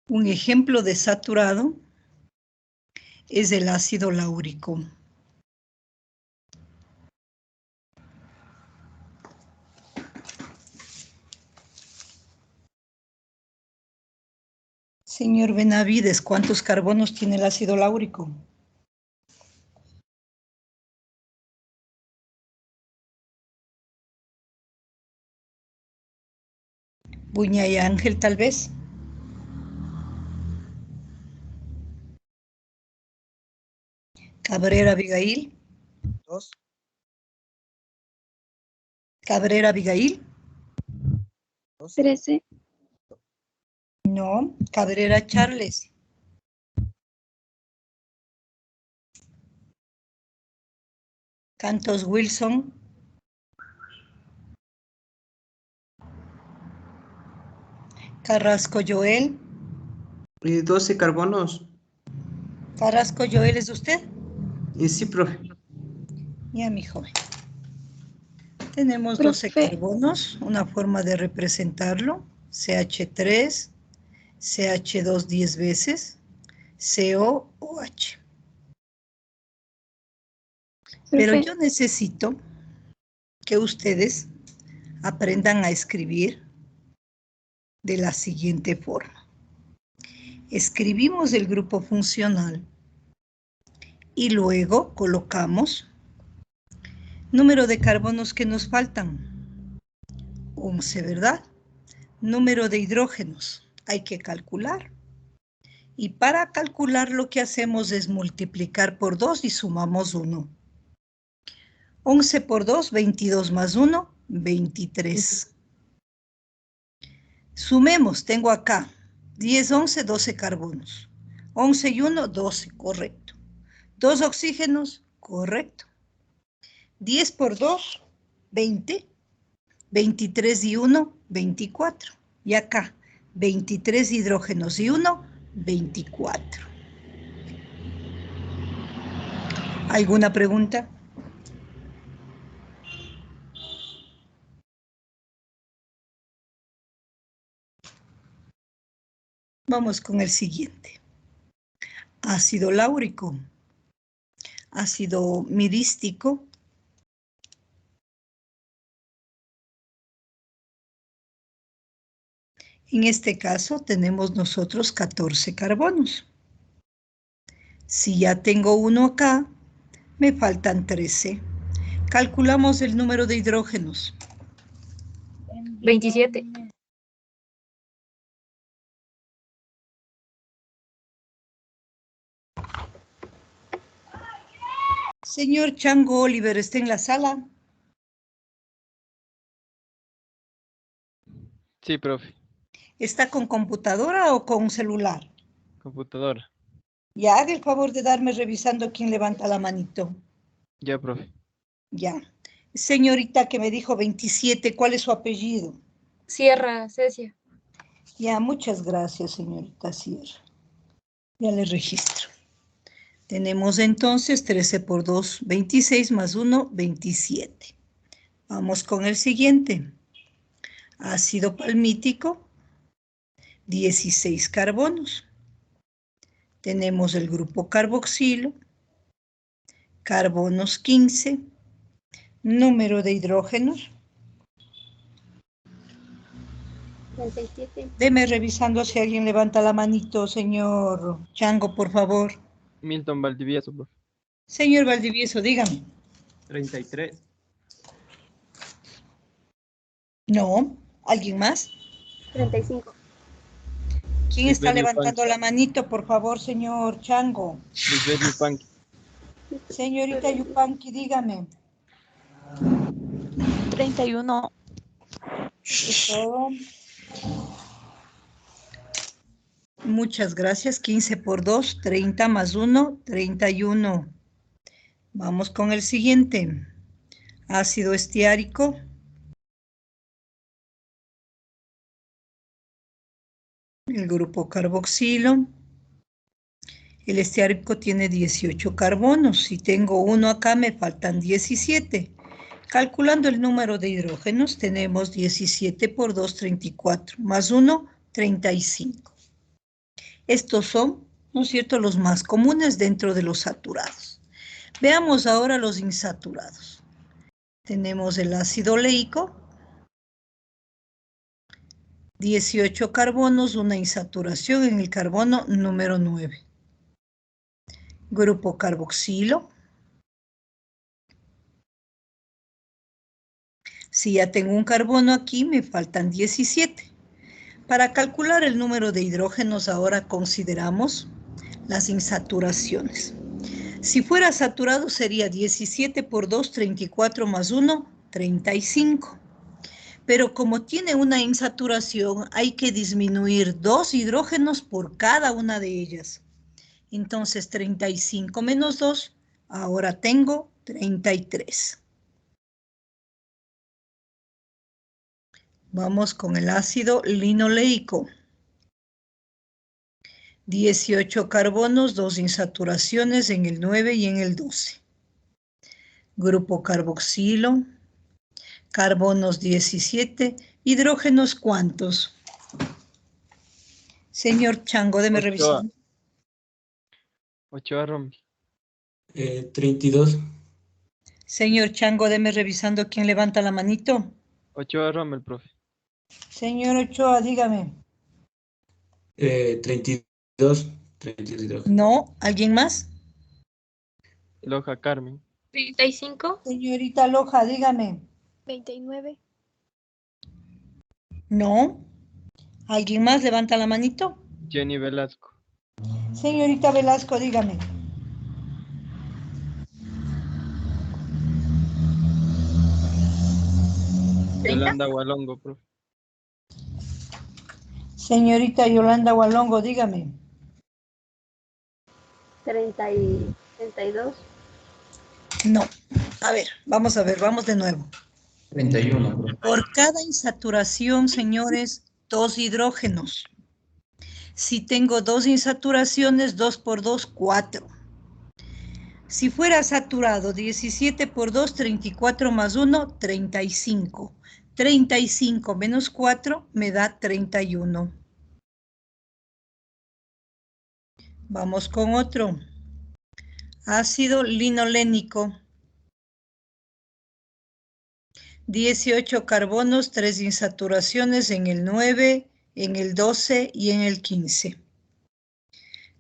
Un ejemplo de saturado es el ácido láurico. Señor Benavides, ¿cuántos carbonos tiene el ácido láurico? Buña y Ángel, tal vez. Cabrera Abigail. 2. Cabrera Abigail. 13. No. Cabrera Charles. Cantos Wilson. Carrasco Joel. 12 carbonos. Carrasco Joel, ¿es usted? Sí, profe. Ya, mi joven. Tenemos Profe. 12 carbonos, una forma de representarlo, CH3, CH2 10 veces, COOH. Pero Profe. yo necesito que ustedes aprendan a escribir de la siguiente forma. Escribimos el grupo funcional y luego colocamos número de carbonos que nos faltan. 11, ¿verdad? Número de hidrógenos. Hay que calcular. Y para calcular lo que hacemos es multiplicar por 2 y sumamos 1. 11 por 2, 22 más 1, 23. Sumemos, tengo acá 10, 11, 12 carbonos. 11 y 1, 12, correcto. 2 oxígenos, correcto. 10 por 2, 20. 23 y 1, 24. Y acá, 23 hidrógenos y 1, 24. ¿Alguna pregunta? Vamos con el siguiente. Ácido láurico, ácido mirístico, en este caso tenemos nosotros 14 carbonos. Si ya tengo uno acá, me faltan 13. Calculamos el número de hidrógenos. 27. Señor Chango Oliver, ¿está en la sala? Sí, profe. ¿Está con computadora o con celular? Computadora. Ya, haga el favor de darme revisando quién levanta la manito. Ya, profe. Ya. Señorita que me dijo 27, ¿cuál es su apellido? Sierra, Cecia. Ya, muchas gracias, señorita Sierra. Ya le registro. Tenemos entonces 13 por 2, 26 más 1, 27. Vamos con el siguiente. Ácido palmítico, 16 carbonos. Tenemos el grupo carboxilo, carbonos 15, número de hidrógenos. 37. Deme revisando si alguien levanta la manito, señor Chango, por favor. Milton Valdivieso, profe. Señor Valdivieso, dígame. 33. No. ¿Alguien más? 35. ¿Quién está Lisbeth levantando la manito, por favor, señor Chango? Lisbeth Yupanqui. Señorita Yupanqui, dígame. 31. ¿Es todo? Muchas gracias. 15 por 2, 30 más 1, 31. Vamos con el siguiente. Ácido estiárico. El grupo carboxilo. El estiárico tiene 18 carbonos. Si tengo uno acá, me faltan 17. Calculando el número de hidrógenos, tenemos 17 por 2, 34, más 1, 35. Estos son, ¿no es cierto?, los más comunes dentro de los saturados. Veamos ahora los insaturados. Tenemos el ácido oleico, 18 carbonos, una insaturación en el carbono número 9. Grupo carboxilo. Si ya tengo un carbono aquí, me faltan 17. Para calcular el número de hidrógenos, ahora consideramos las insaturaciones. Si fuera saturado, sería 17 por 2, 34 más 1, 35. Pero como tiene una insaturación, hay que disminuir 2 hidrógenos por cada una de ellas. Entonces, 35 menos 2, ahora tengo 33. Vamos con el ácido linoleico. 18 carbonos, 2 insaturaciones en el 9 y en el 12. Grupo carboxilo. Carbonos 17. Hidrógenos, ¿cuántos? Señor Chango, deme revisar. Ochoa Romy. 32. Señor Chango, deme revisando quién levanta la manito. Ochoa Rommel, profe. Señor Ochoa, dígame. 32. 32. No, ¿alguien más? Loja Carmen. 35. Señorita Loja, dígame. 29. No. ¿Alguien más levanta la manito? Jenny Velasco. Señorita Velasco, dígame. Yolanda Hualongo, profe. Señorita Yolanda Hualongo, dígame. 32. No. A ver, vamos de nuevo. 31. Por cada insaturación, señores, 2 hidrógenos. Si tengo 2 insaturaciones, 2 por 2, 4. Si fuera saturado, 17 por 2, 34 más 1, 35. 35 menos 4 me da 31. Vamos con otro. Ácido linolénico. 18 carbonos, 3 insaturaciones en el 9, en el 12 y en el 15.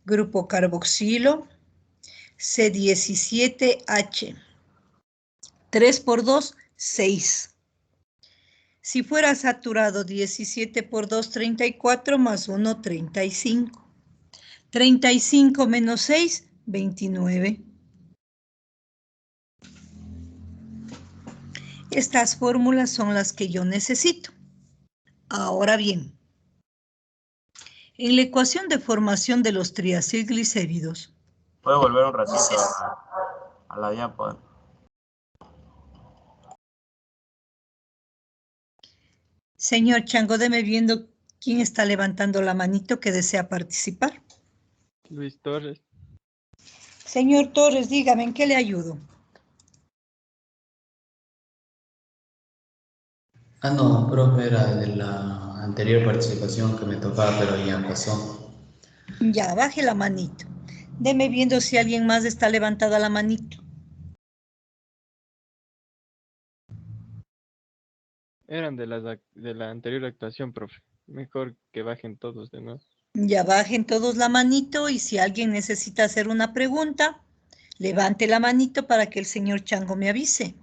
Grupo carboxilo, C17H. 3 por 2, 6. Si fuera saturado, 17 por 2, 34, más 1, 35. 35 menos 6, 29. Estas fórmulas son las que yo necesito. Ahora bien, en la ecuación de formación de los triacilglicéridos. ¿Puede volver un ratito a la diapo? Señor Chango, deme viendo quién está levantando la manito que desea participar. Luis Torres. Señor Torres, dígame, ¿en qué le ayudo? No, profe, era de la anterior participación que me tocaba, pero ya pasó. Ya, baje la manito. Deme viendo si alguien más está levantada la manito. Eran de la anterior actuación, profe. Mejor que bajen todos de nuevo. Ya bajen todos la manito y si alguien necesita hacer una pregunta, levante la manito para que el señor Chango me avise.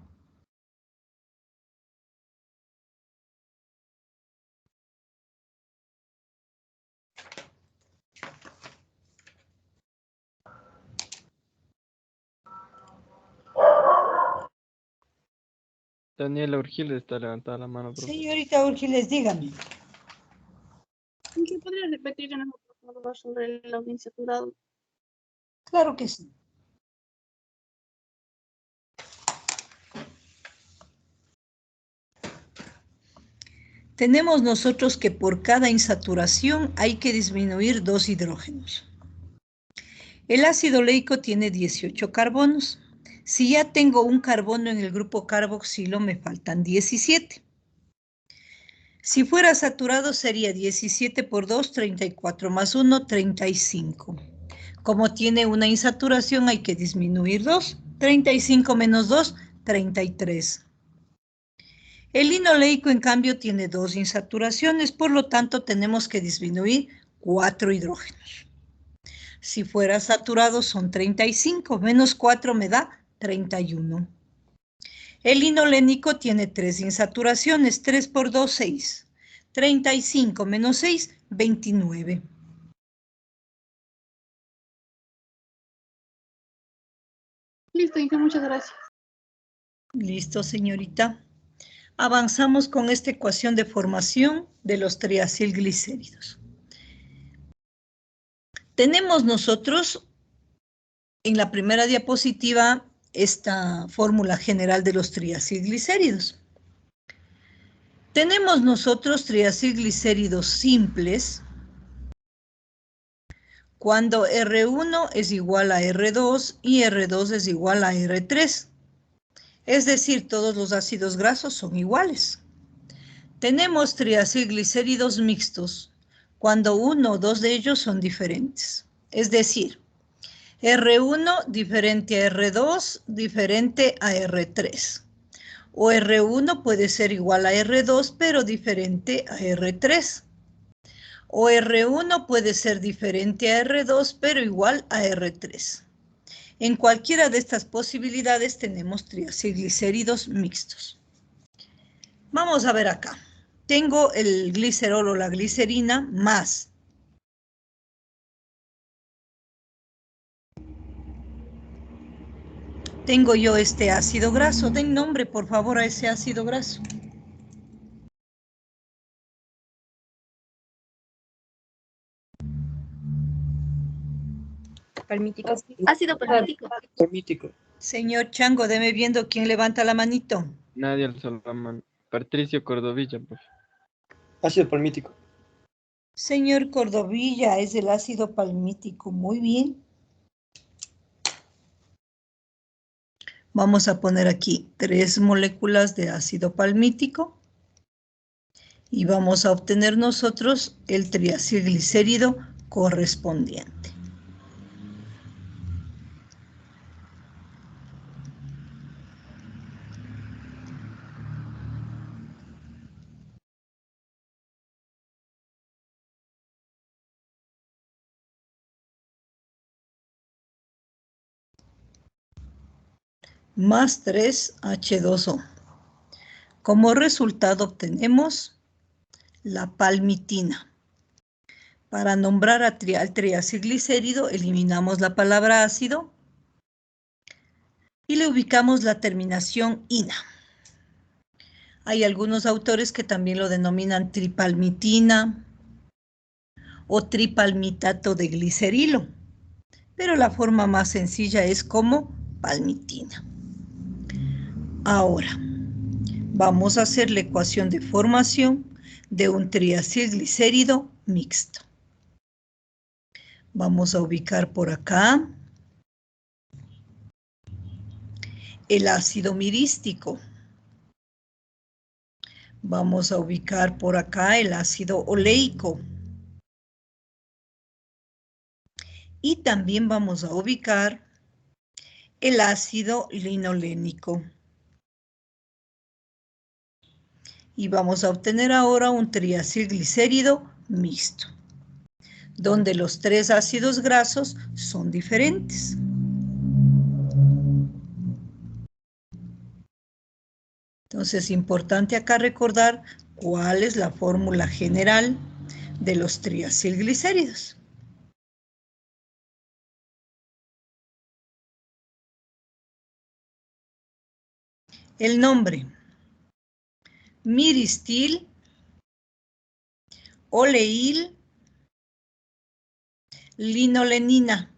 Daniela Urgiles está levantada la mano, profe. Señorita Urgiles, dígame. ¿Qué podría repetir sobre los insaturados? Claro que sí. Tenemos nosotros que por cada insaturación hay que disminuir 2 hidrógenos. El ácido oleico tiene 18 carbonos. Si ya tengo un carbono en el grupo carboxilo, me faltan 17. Si fuera saturado sería 17 por 2, 34 más 1, 35. Como tiene una insaturación hay que disminuir 2. 35 menos 2, 33. El linoleico, en cambio, tiene 2 insaturaciones, por lo tanto, tenemos que disminuir 4 hidrógenos. Si fuera saturado, son 35, menos 4 me da 31. El linolénico tiene 3 insaturaciones, 3 por 2, 6. 35 menos 6, 29. Listo, hija, muchas gracias. Listo, señorita. Avanzamos con esta ecuación de formación de los triacilglicéridos. Tenemos nosotros en la primera diapositiva esta fórmula general de los triacilglicéridos. Tenemos nosotros triacilglicéridos simples cuando R1 es igual a R2 y R2 es igual a R3. Es decir, todos los ácidos grasos son iguales. Tenemos triacilglicéridos mixtos cuando uno o dos de ellos son diferentes. Es decir, R1 diferente a R2, diferente a R3. O R1 puede ser igual a R2, pero diferente a R3. O R1 puede ser diferente a R2, pero igual a R3. En cualquiera de estas posibilidades tenemos triacilglicéridos mixtos. Vamos a ver acá. Tengo el glicerol o la glicerina más. Tengo yo este ácido graso. Den nombre, por favor, a ese ácido graso. Palmítico. Ácido palmítico. Palmítico. Señor Chango, deme viendo quién levanta la manito. Nadie alzó la mano. Patricio Cordovilla, profe. Ácido palmítico. Señor Cordovilla, es el ácido palmítico. Muy bien. Vamos a poner aquí 3 moléculas de ácido palmítico. Y vamos a obtener nosotros el triacilglicérido correspondiente. más 3H2O. Como resultado obtenemos la palmitina. Para nombrar al triacilglicérido eliminamos la palabra ácido y le ubicamos la terminación ina. Hay algunos autores que también lo denominan tripalmitina o tripalmitato de glicerilo, pero la forma más sencilla es como palmitina. Ahora, vamos a hacer la ecuación de formación de un triacilglicérido mixto. Vamos a ubicar por acá el ácido mirístico. Vamos a ubicar por acá el ácido oleico. Y también vamos a ubicar el ácido linolénico. Y vamos a obtener ahora un triacilglicérido mixto, donde los tres ácidos grasos son diferentes. Entonces, es importante acá recordar cuál es la fórmula general de los triacilglicéridos. El nombre: miristil, oleil, linolenina.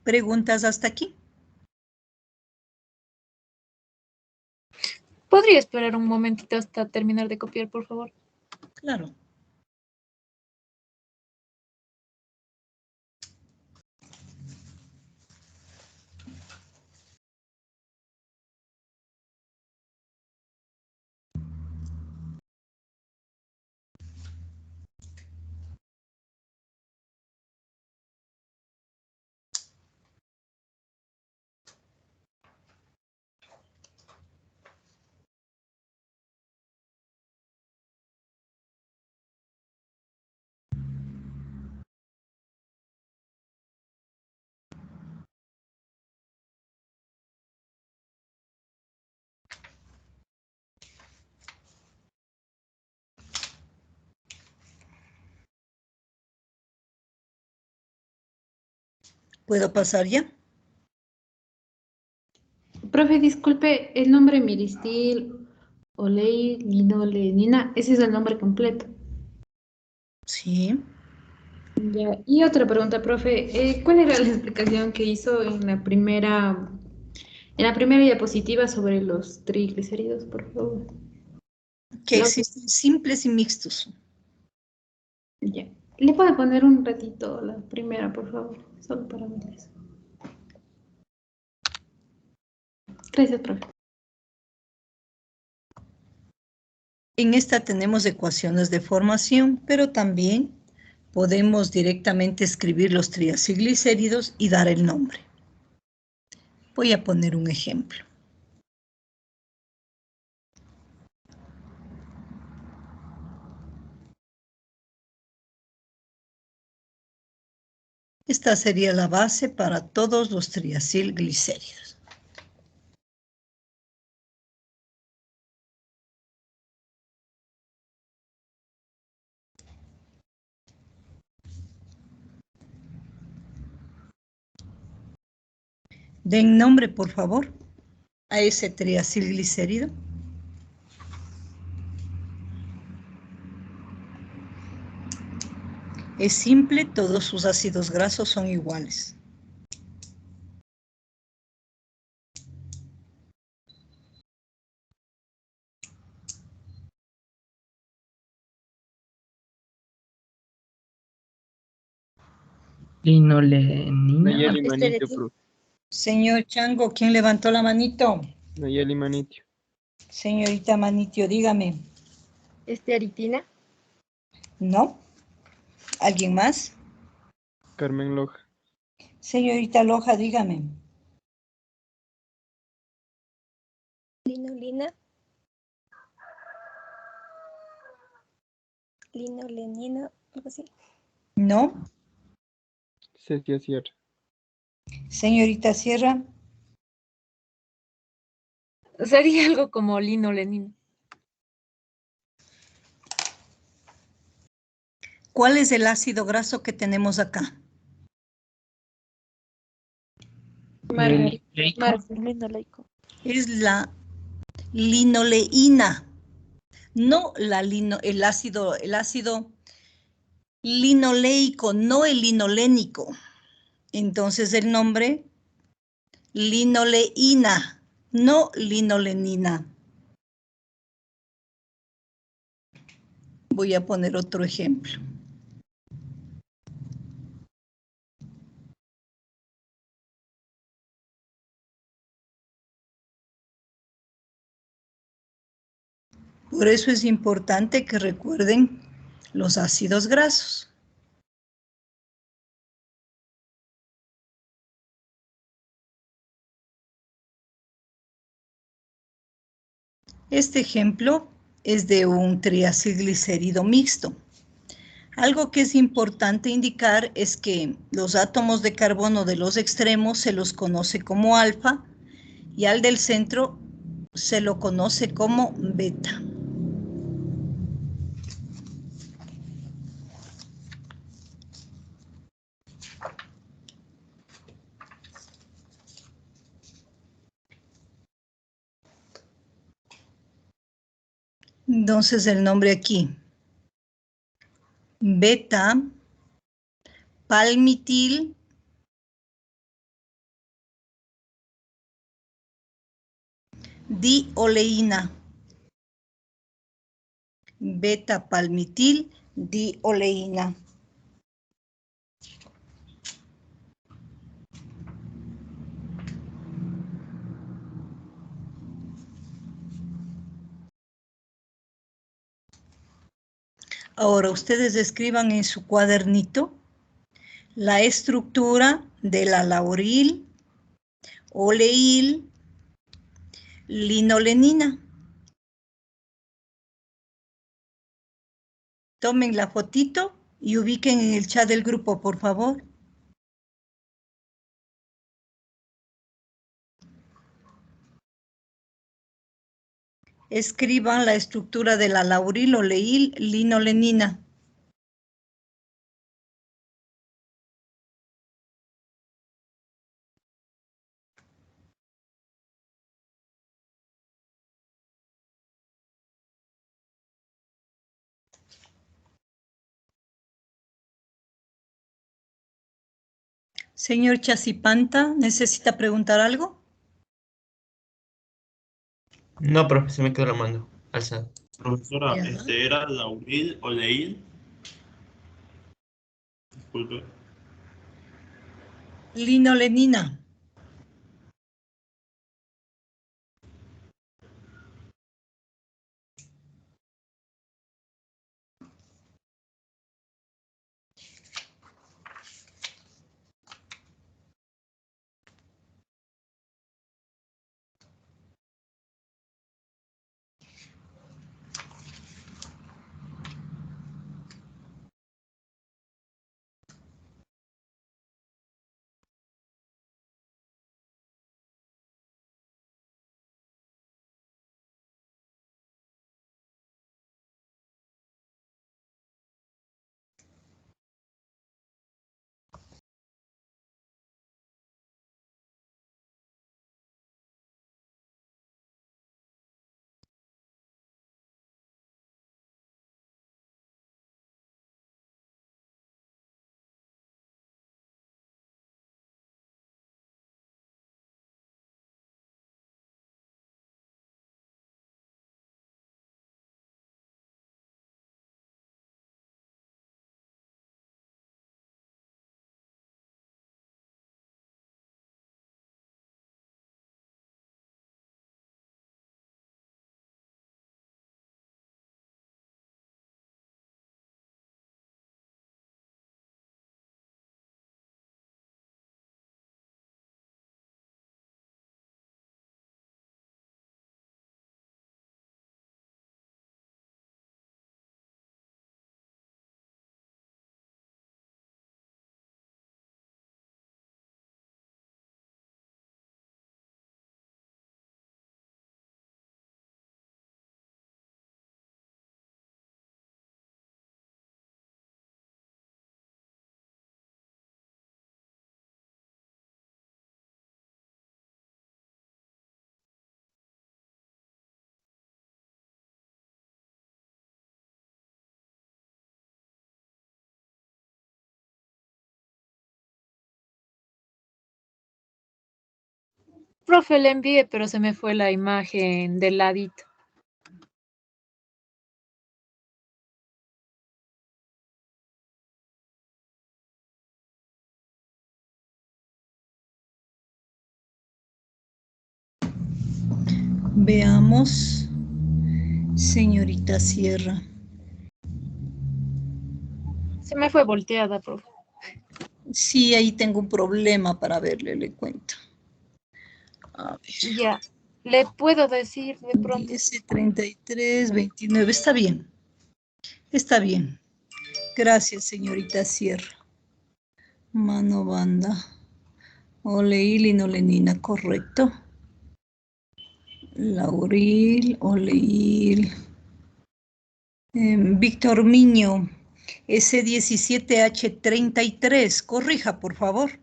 ¿Preguntas hasta aquí? ¿Podría esperar un momentito hasta terminar de copiar, por favor? Claro. ¿Puedo pasar ya? Profe, disculpe, el nombre miristil, olei, linolenina, ese es el nombre completo. Sí. Ya. Y otra pregunta, profe, ¿cuál era la explicación que hizo en la primera diapositiva sobre los triglicéridos, por favor? Que existen simples y mixtos. Ya. ¿Le puedo poner un ratito la primera, por favor? Solo para ver eso. Gracias, profe. En esta tenemos ecuaciones de formación, pero también podemos directamente escribir los triacilglicéridos y dar el nombre. Voy a poner un ejemplo. Esta sería la base para todos los triacilglicéridos. Den nombre, por favor, a ese triacilglicérido. Es simple, todos sus ácidos grasos son iguales. Linolenina. Nayeli Manitio, profe. Señor Chango, ¿quién levantó la manito? Nayeli Manitio. Señorita Manitio, dígame. Estearitina. ¿No? ¿Alguien más? Carmen Loja. Señorita Loja, dígame. Linolina. Linolenina, algo así. ¿No? Cecilia Sierra. Señorita Sierra, Sería algo como linolenina. ¿cuál es el ácido graso que tenemos acá? Linoleico. Es la linoleína, no el ácido linoleico, no el linolénico. Entonces el nombre, linoleína, no linolenina. Voy a poner otro ejemplo. Por eso es importante que recuerden los ácidos grasos. Este ejemplo es de un triacilglicérido mixto. Algo que es importante indicar es que los átomos de carbono de los extremos se los conoce como alfa y al del centro se lo conoce como beta. Entonces el nombre aquí, beta palmitil dioleína. Beta palmitil dioleína. Ahora ustedes escriban en su cuadernito la estructura de la lauril, oleíl, linolenina. Tomen la fotito y ubiquen en el chat del grupo, por favor. Escriban la estructura de la lauril, oleíl, linolenina. Señor Chacipanta, ¿necesita preguntar algo? No, profe, se me quedó la mano alzada. Profesora, Ya. ¿era Lauril o Leil? Disculpe. Linolenina. profe, le envié, pero se me fue la imagen del ladito. Veamos, señorita Sierra. Se me fue volteada, profe. Sí, ahí tengo un problema para verle, le cuento. A ver. Ya, le puedo decir de pronto. 10, 33, 29, está bien. Está bien. Gracias, señorita Sierra. Mano banda. Oleil y nolenina, correcto. Lauril, oleil. Víctor Miño, S17H33, corrija, por favor.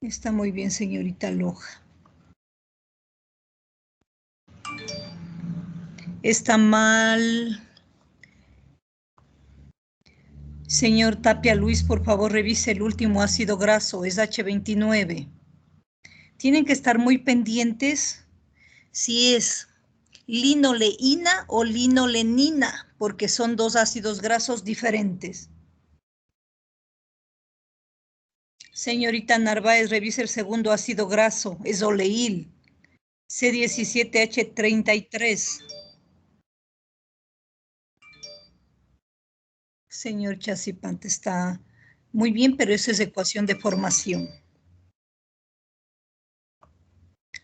Está muy bien, señorita Loja. Está mal. Señor Tapia Luis, por favor, revise el último ácido graso, es H29. Tienen que estar muy pendientes si es linoleína o linolenina, porque son dos ácidos grasos diferentes. Señorita Narváez, revise el segundo ácido graso, es oleil, C17H33. Señor Chacipante, está muy bien, pero esa es ecuación de formación.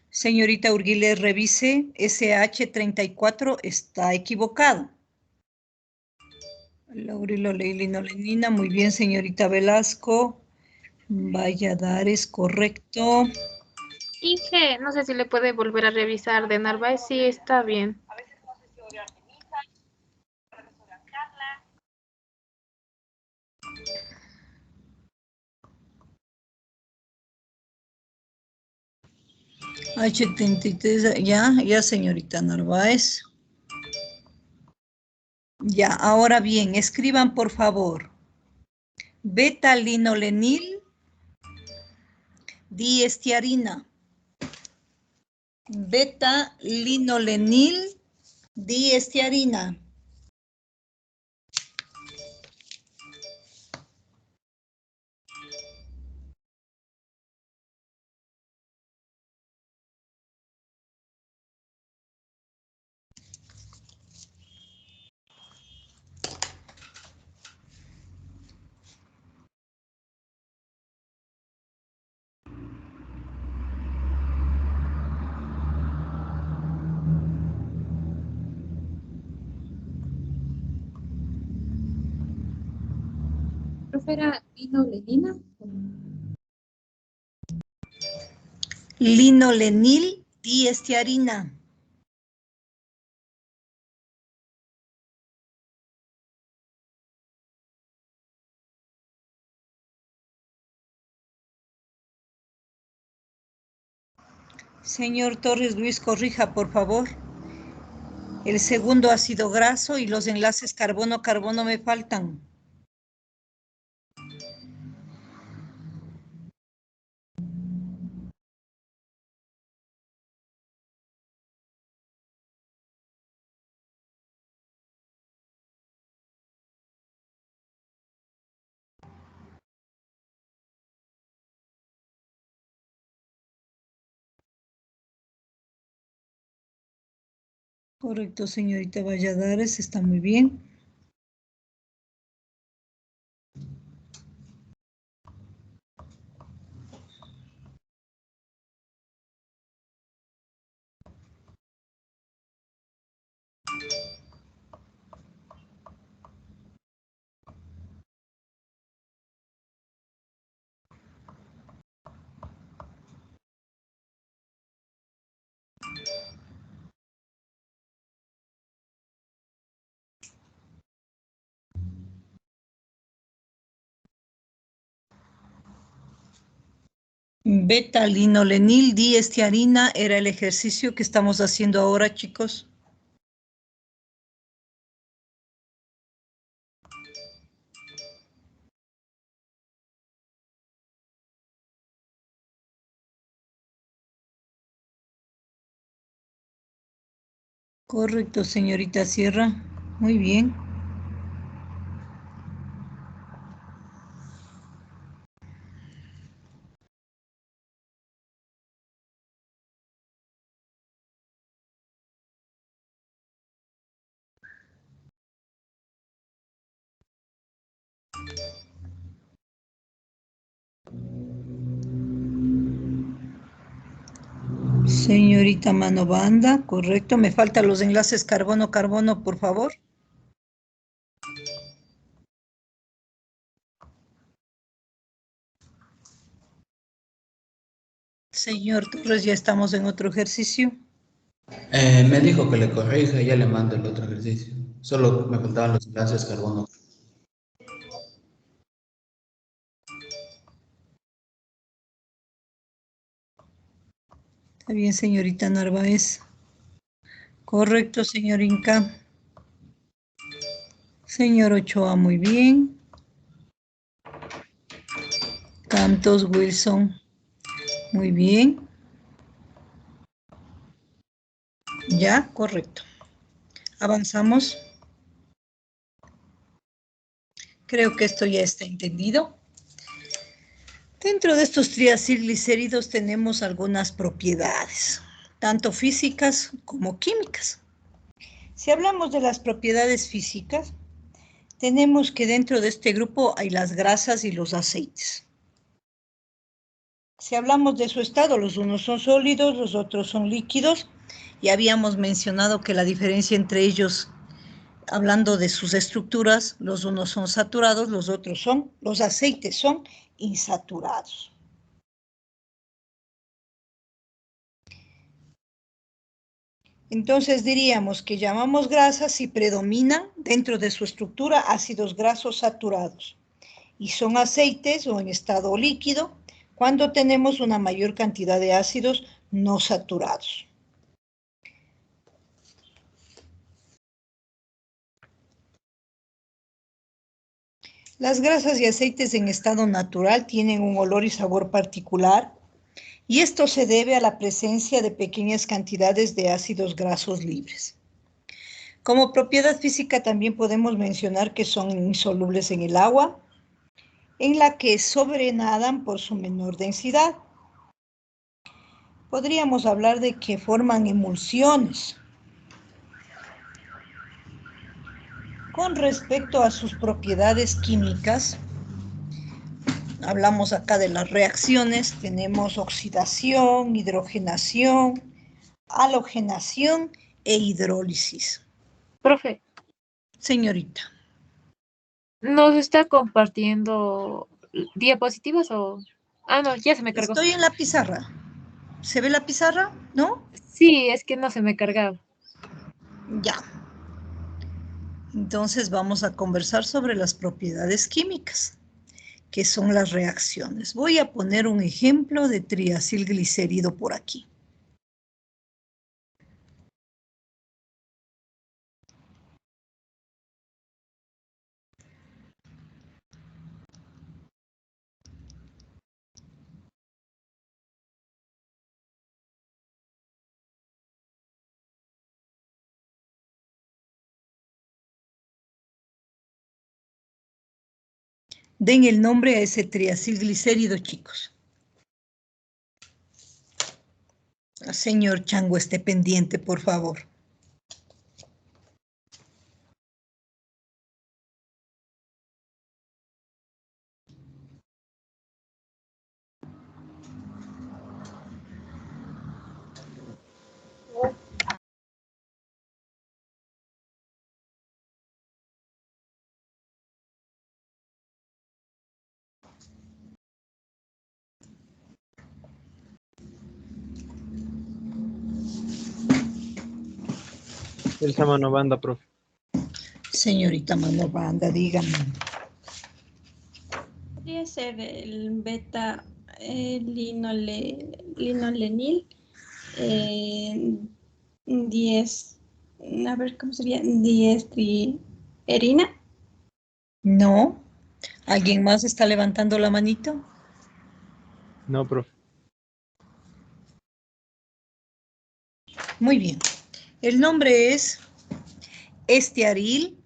Señorita Urguiles, revise, SH34 está equivocado. Lauril, oleil, linolenina, muy bien, señorita Velasco. Valladares, correcto. Inge, no sé si le puede volver a revisar de Narváez. Sí, está bien. H33, ya, señorita Narváez. Ya, ahora bien, escriban por favor. Beta-linolenil diestiarina. Beta-linolenil diestiarina. ¿Profe era linolenina? Linolenil diestiarina. Señor Torres Luis, corrija, por favor. El segundo ácido graso y los enlaces carbono-carbono me faltan. Correcto, señorita Valladares, está muy bien. Beta-linolenil diestiarina era el ejercicio que estamos haciendo ahora, chicos. Correcto, señorita Sierra. Muy bien. Señorita Manobanda, correcto. Me faltan los enlaces carbono-carbono, por favor. Señor Torres, ya estamos en otro ejercicio. Me dijo que le corrija y ya le mando el otro ejercicio. Solo me faltaban los enlaces carbono. Está bien, señorita Narváez. Correcto, señor Inca. Señor Ochoa, muy bien. Cantos, Wilson. Muy bien. Ya, correcto. Avanzamos. Creo que esto ya está entendido. Dentro de estos triacilglicéridos tenemos algunas propiedades, tanto físicas como químicas. Si hablamos de las propiedades físicas, tenemos que dentro de este grupo hay las grasas y los aceites. Si hablamos de su estado, los unos son sólidos, los otros son líquidos, y habíamos mencionado que la diferencia entre ellos, hablando de sus estructuras, los unos son saturados, los aceites son insaturados. Entonces diríamos que llamamos grasas si predominan dentro de su estructura ácidos grasos saturados, y son aceites o en estado líquido cuando tenemos una mayor cantidad de ácidos no saturados. Las grasas y aceites en estado natural tienen un olor y sabor particular, y esto se debe a la presencia de pequeñas cantidades de ácidos grasos libres. Como propiedad física también podemos mencionar que son insolubles en el agua, en la que sobrenadan por su menor densidad. Podríamos hablar de que forman emulsiones. Con respecto a sus propiedades químicas, hablamos acá de las reacciones, tenemos oxidación, hidrogenación, halogenación e hidrólisis. Profe, Señorita. ¿nos está compartiendo diapositivas o...? Ah, no, ya se me cargó. Estoy en la pizarra. ¿Se ve la pizarra? ¿No? Sí, es que no se me cargaba. Ya. Entonces vamos a conversar sobre las propiedades químicas, que son las reacciones. Voy a poner un ejemplo de triacilglicérido por aquí. Den el nombre a ese triacilglicérido, chicos. Señor Chango, esté pendiente, por favor. Elsa Manobanda, profe. Señorita Manobanda, dígame. Podría ser el beta linolenil 10, a ver cómo sería, diestrierina. No. ¿Alguien más está levantando la manito? No, profe. Muy bien. El nombre es estearil,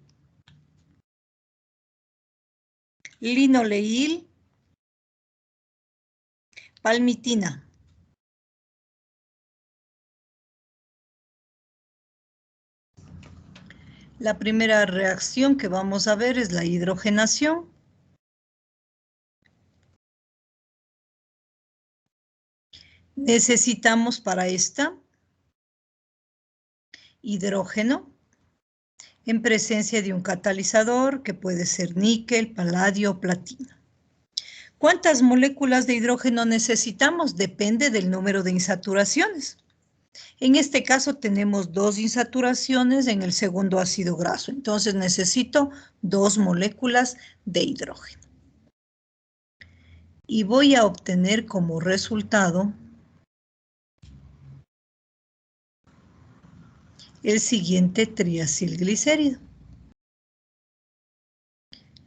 linoleil, palmitina. La primera reacción que vamos a ver es la hidrogenación. Necesitamos para esta hidrógeno en presencia de un catalizador que puede ser níquel, paladio o platino. ¿Cuántas moléculas de hidrógeno necesitamos? Depende del número de insaturaciones. En este caso tenemos 2 insaturaciones en el segundo ácido graso, entonces necesito 2 moléculas de hidrógeno. Y voy a obtener como resultado el siguiente triacilglicérido.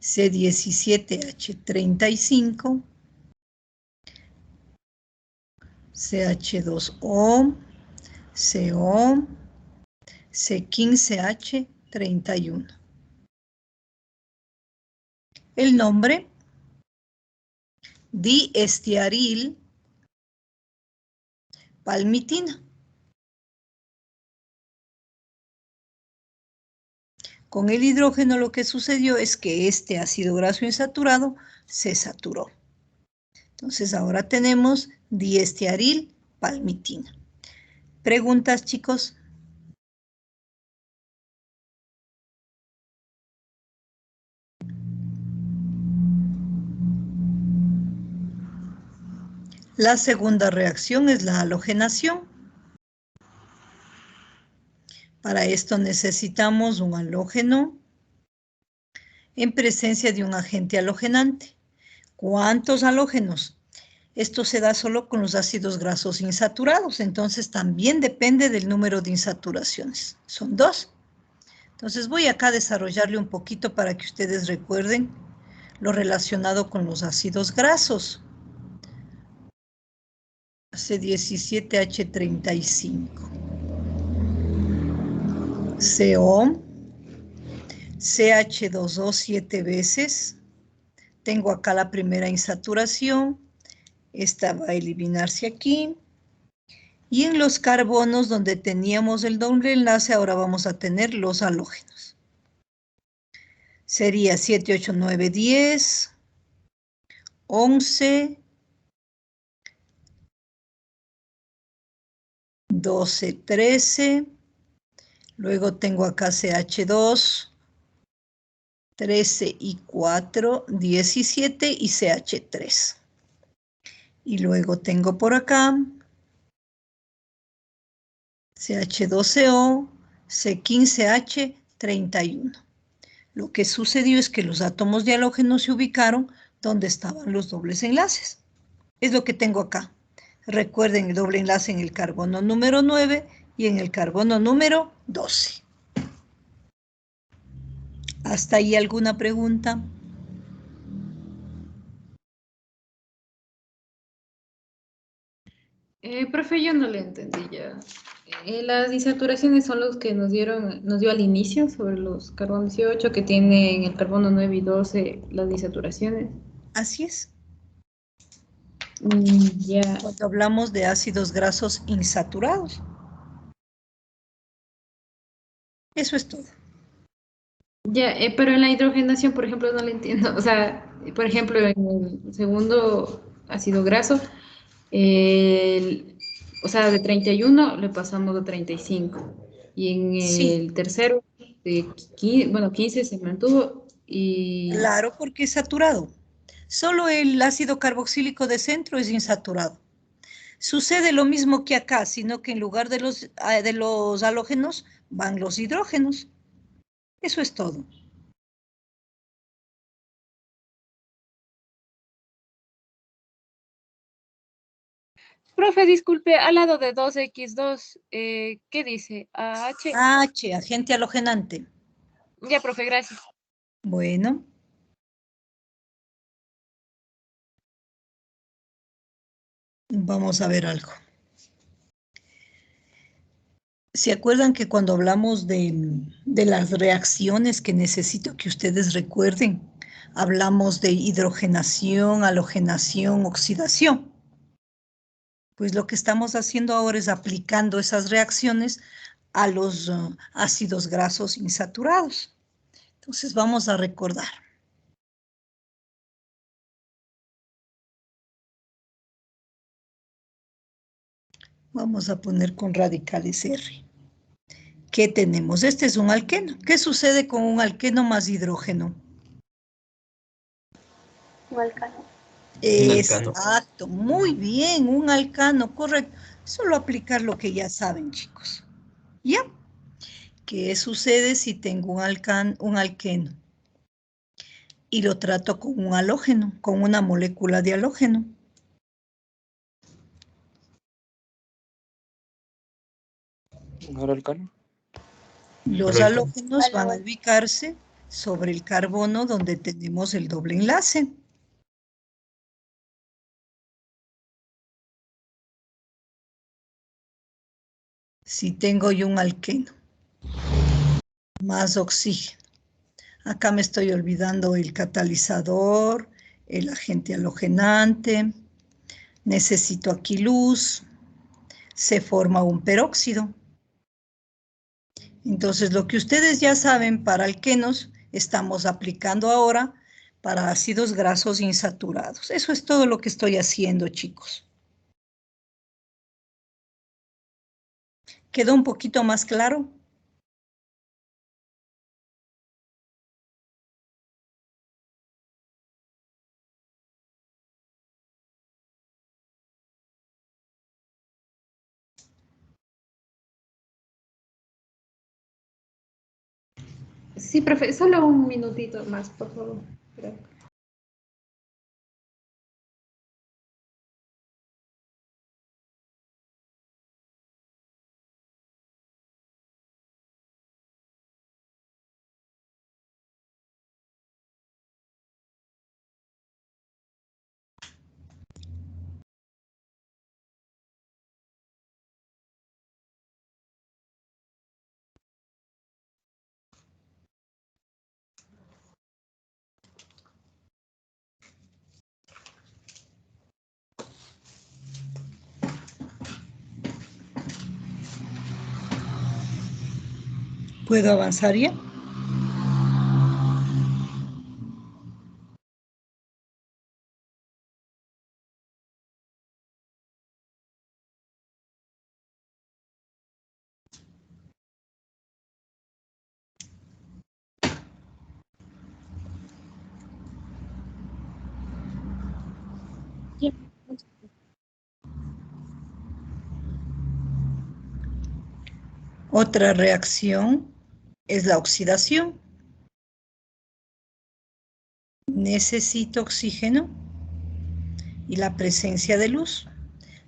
C17H35, CH2O, CO, C15H31. El nombre, diestearil palmitina. Con el hidrógeno lo que sucedió es que este ácido graso insaturado se saturó. Entonces ahora tenemos diestearil palmitina. ¿Preguntas, chicos? La segunda reacción es la halogenación. Para esto necesitamos un halógeno en presencia de un agente halogenante. ¿Cuántos halógenos? Esto se da solo con los ácidos grasos insaturados, entonces también depende del número de insaturaciones. Son 2. Entonces voy acá a desarrollarle un poquito para que ustedes recuerden lo relacionado con los ácidos grasos. C17H35. CO. CH2O 7 veces. Tengo acá la primera insaturación. Esta va a eliminarse aquí. Y en los carbonos donde teníamos el doble enlace, ahora vamos a tener los halógenos. Sería 7, 8, 9, 10, 11, 12, 13. Luego tengo acá CH2, 13 y 4, 17 y CH3. Y luego tengo por acá CH2CO, C15H31. Lo que sucedió es que los átomos de halógeno se ubicaron donde estaban los dobles enlaces. Es lo que tengo acá. Recuerden el doble enlace en el carbono número 9 y en el carbono número 12. ¿Hasta ahí alguna pregunta? Profe, yo no le entendí ya. Las disaturaciones son los que nos dio al inicio sobre los carbono 18 que tienen el carbono 9 y 12 las disaturaciones. Así es. Ya. Cuando hablamos de ácidos grasos insaturados. Eso es todo. Ya, pero en la hidrogenación, por ejemplo, no le entiendo. O sea, por ejemplo, en el segundo ácido graso, o sea, de 31 le pasamos a 35. Y en el tercero, de 15 se mantuvo y... Claro, porque es saturado. Solo el ácido carboxílico de centro es insaturado. Sucede lo mismo que acá, sino que en lugar de los halógenos van los hidrógenos. Eso es todo. Profe, disculpe, al lado de 2x2, ¿qué dice? AH. AH, agente halogenante. Ya, profe, gracias. Bueno. Vamos a ver algo. ¿Se acuerdan que cuando hablamos de las reacciones que necesito que ustedes recuerden, hablamos de hidrogenación, halogenación, oxidación? Pues lo que estamos haciendo ahora es aplicando esas reacciones a los ácidos grasos insaturados. Entonces vamos a recordar. Vamos a poner con radicales R. ¿Qué tenemos? Este es un alqueno. ¿Qué sucede con un alqueno más hidrógeno? Un alcano. Un alcano. Exacto, muy bien, un alcano, correcto. Solo aplicar lo que ya saben, chicos. ¿Ya? ¿Qué sucede si tengo un alqueno? Y lo trato con un halógeno, con una molécula de halógeno. ¿Un alcano? Los halógenos van a ubicarse sobre el carbono donde tenemos el doble enlace. Si tengo yo un alqueno más oxígeno, acá me estoy olvidando el catalizador, el agente halogenante, necesito aquí luz, se forma un peróxido. Entonces, lo que ustedes ya saben para alquenos, estamos aplicando ahora para ácidos grasos insaturados. Eso es todo lo que estoy haciendo, chicos. ¿Quedó un poquito más claro? Sí, profe, solo un minutito más, por favor. Gracias. ¿Puedo avanzar ya? Otra reacción es la oxidación. Necesito oxígeno y la presencia de luz.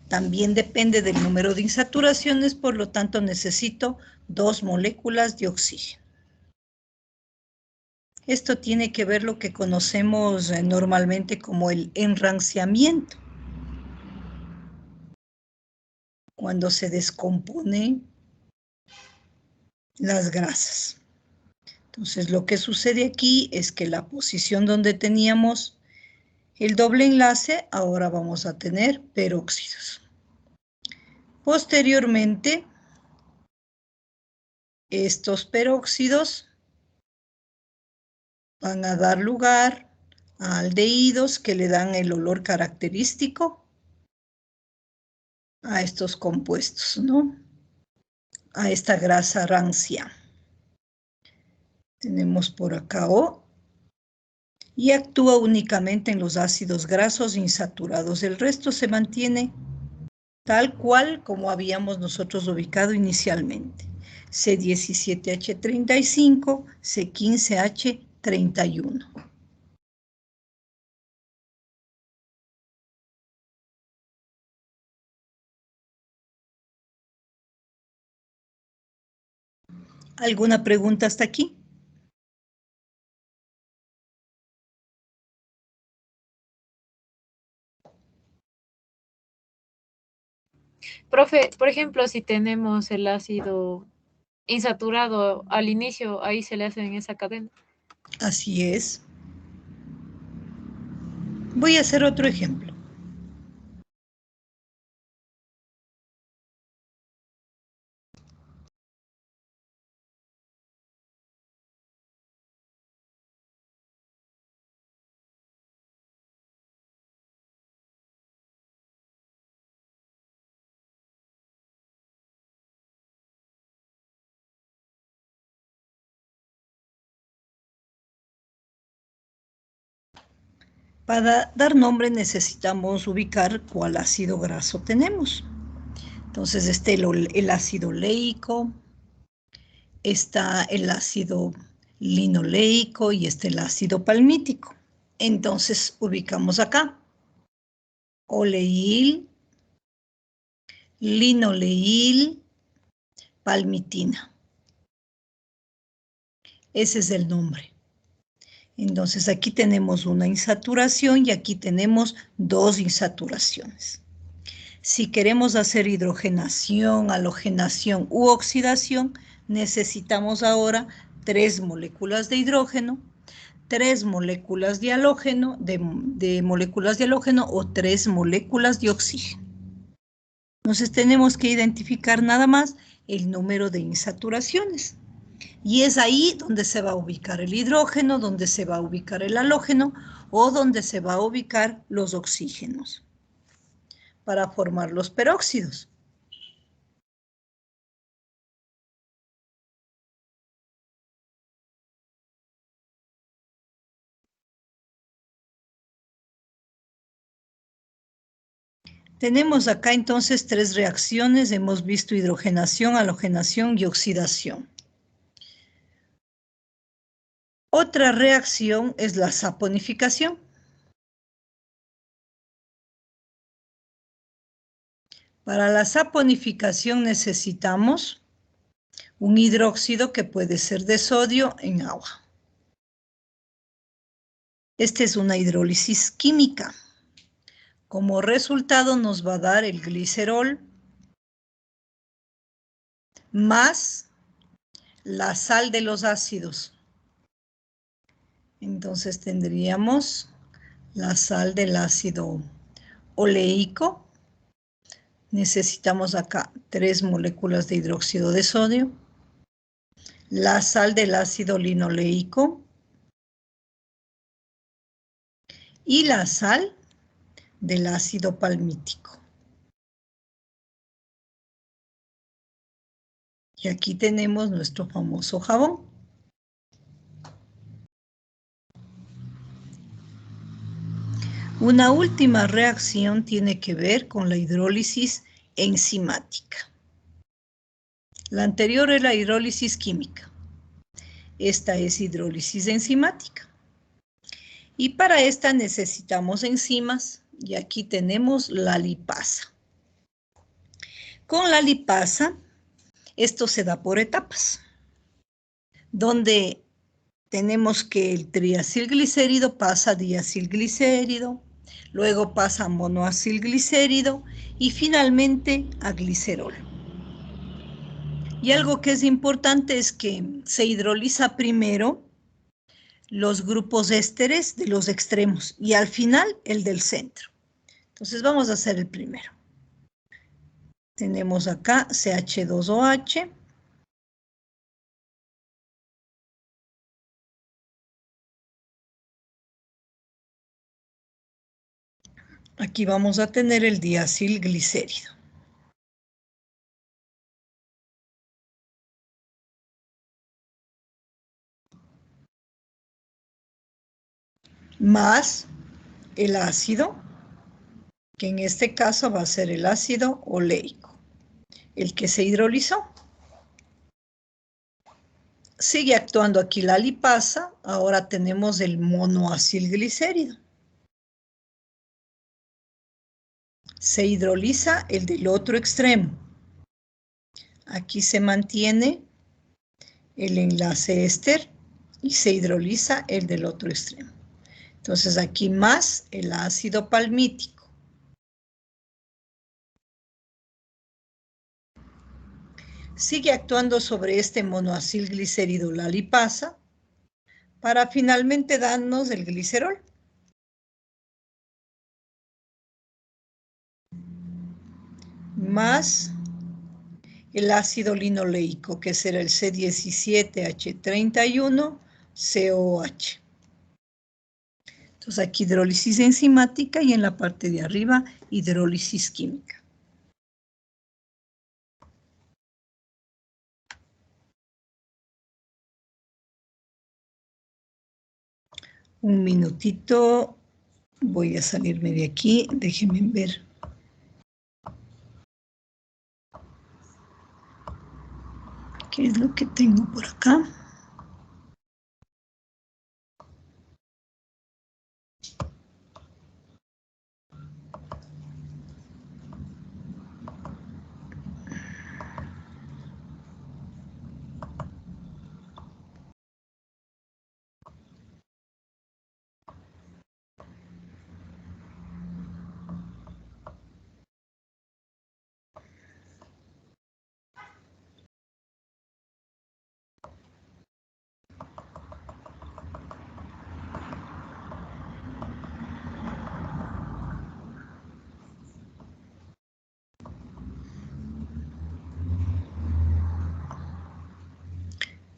También depende del número de insaturaciones, por lo tanto necesito 2 moléculas de oxígeno. Esto tiene que ver lo que conocemos normalmente como el enranciamiento. Cuando se descomponen las grasas. Entonces lo que sucede aquí es que la posición donde teníamos el doble enlace, ahora vamos a tener peróxidos. Posteriormente, estos peróxidos van a dar lugar a aldehídos que le dan el olor característico a estos compuestos, ¿no? A esta grasa rancia. Tenemos por acá O y actúa únicamente en los ácidos grasos insaturados. El resto se mantiene tal cual como habíamos nosotros ubicado inicialmente. C17H35, C15H31. ¿Alguna pregunta hasta aquí? Profe, por ejemplo, si tenemos el ácido insaturado al inicio, ahí se le hace en esa cadena. Así es. Voy a hacer otro ejemplo. Para dar nombre necesitamos ubicar cuál ácido graso tenemos. Entonces está el ácido leico, está el ácido linoleico y está el ácido palmítico. Entonces ubicamos acá. Oleil, linoleil, palmitina. Ese es el nombre. Entonces aquí tenemos una insaturación y aquí tenemos dos insaturaciones. Si queremos hacer hidrogenación, halogenación u oxidación, necesitamos ahora 3 moléculas de hidrógeno, 3 moléculas de halógeno, de moléculas de halógeno o 3 moléculas de oxígeno. Entonces tenemos que identificar nada más el número de insaturaciones. Y es ahí donde se va a ubicar el hidrógeno, donde se va a ubicar el halógeno o donde se va a ubicar los oxígenos para formar los peróxidos. Tenemos acá entonces 3 reacciones. Hemos visto hidrogenación, halogenación y oxidación. Otra reacción es la saponificación. Para la saponificación necesitamos un hidróxido que puede ser de sodio en agua. Esta es una hidrólisis química. Como resultado nos va a dar el glicerol más la sal de los ácidos. Entonces tendríamos la sal del ácido oleico. Necesitamos acá 3 moléculas de hidróxido de sodio. La sal del ácido linoleico. Y la sal del ácido palmítico. Y aquí tenemos nuestro famoso jabón. Una última reacción tiene que ver con la hidrólisis enzimática. La anterior es la hidrólisis química. Esta es hidrólisis enzimática. Y para esta necesitamos enzimas y aquí tenemos la lipasa. Con la lipasa, esto se da por etapas, donde tenemos que el triacilglicérido pasa a diacilglicérido, luego pasa a monoacilglicérido y finalmente a glicerol. Y algo que es importante es que se hidroliza primero los grupos ésteres de los extremos y al final el del centro. Entonces vamos a hacer el primero. Tenemos acá CH2OH. Aquí vamos a tener el diacilglicérido. Más el ácido, que en este caso va a ser el ácido oleico, el que se hidrolizó. Sigue actuando aquí la lipasa, ahora tenemos el monoacilglicérido. Se hidroliza el del otro extremo. Aquí se mantiene el enlace éster y se hidroliza el del otro extremo. Entonces aquí más el ácido palmítico. sigue actuando sobre este monoacilglicérido la lipasa para finalmente darnos el glicerol. Más el ácido linoleico, que será el C17H31COH. Entonces aquí hidrólisis enzimática y en la parte de arriba hidrólisis química. Un minutito, voy a salirme de aquí, déjenme ver. ¿Qué es lo que tengo por acá?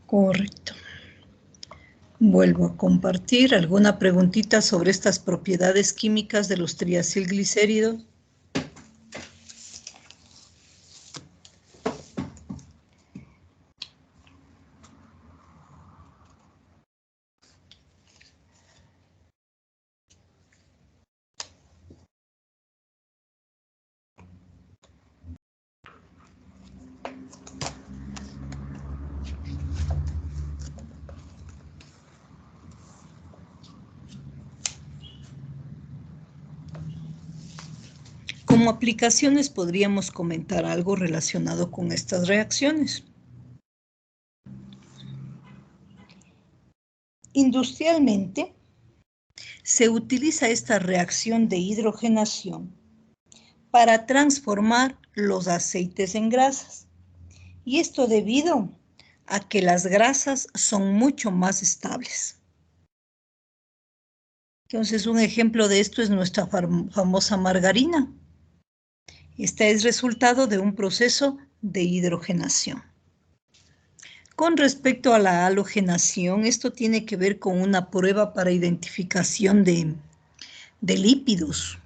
Correcto. Vuelvo a compartir. ¿Alguna preguntita sobre estas propiedades químicas de los triacilglicéridos? Como aplicaciones podríamos comentar algo relacionado con estas reacciones. Industrialmente, se utiliza esta reacción de hidrogenación para transformar los aceites en grasas. Y esto debido a que las grasas son mucho más estables. Entonces, un ejemplo de esto es nuestra famosa margarina. Esta es resultado de un proceso de hidrogenación. Con respecto a la halogenación, esto tiene que ver con una prueba para identificación de lípidos.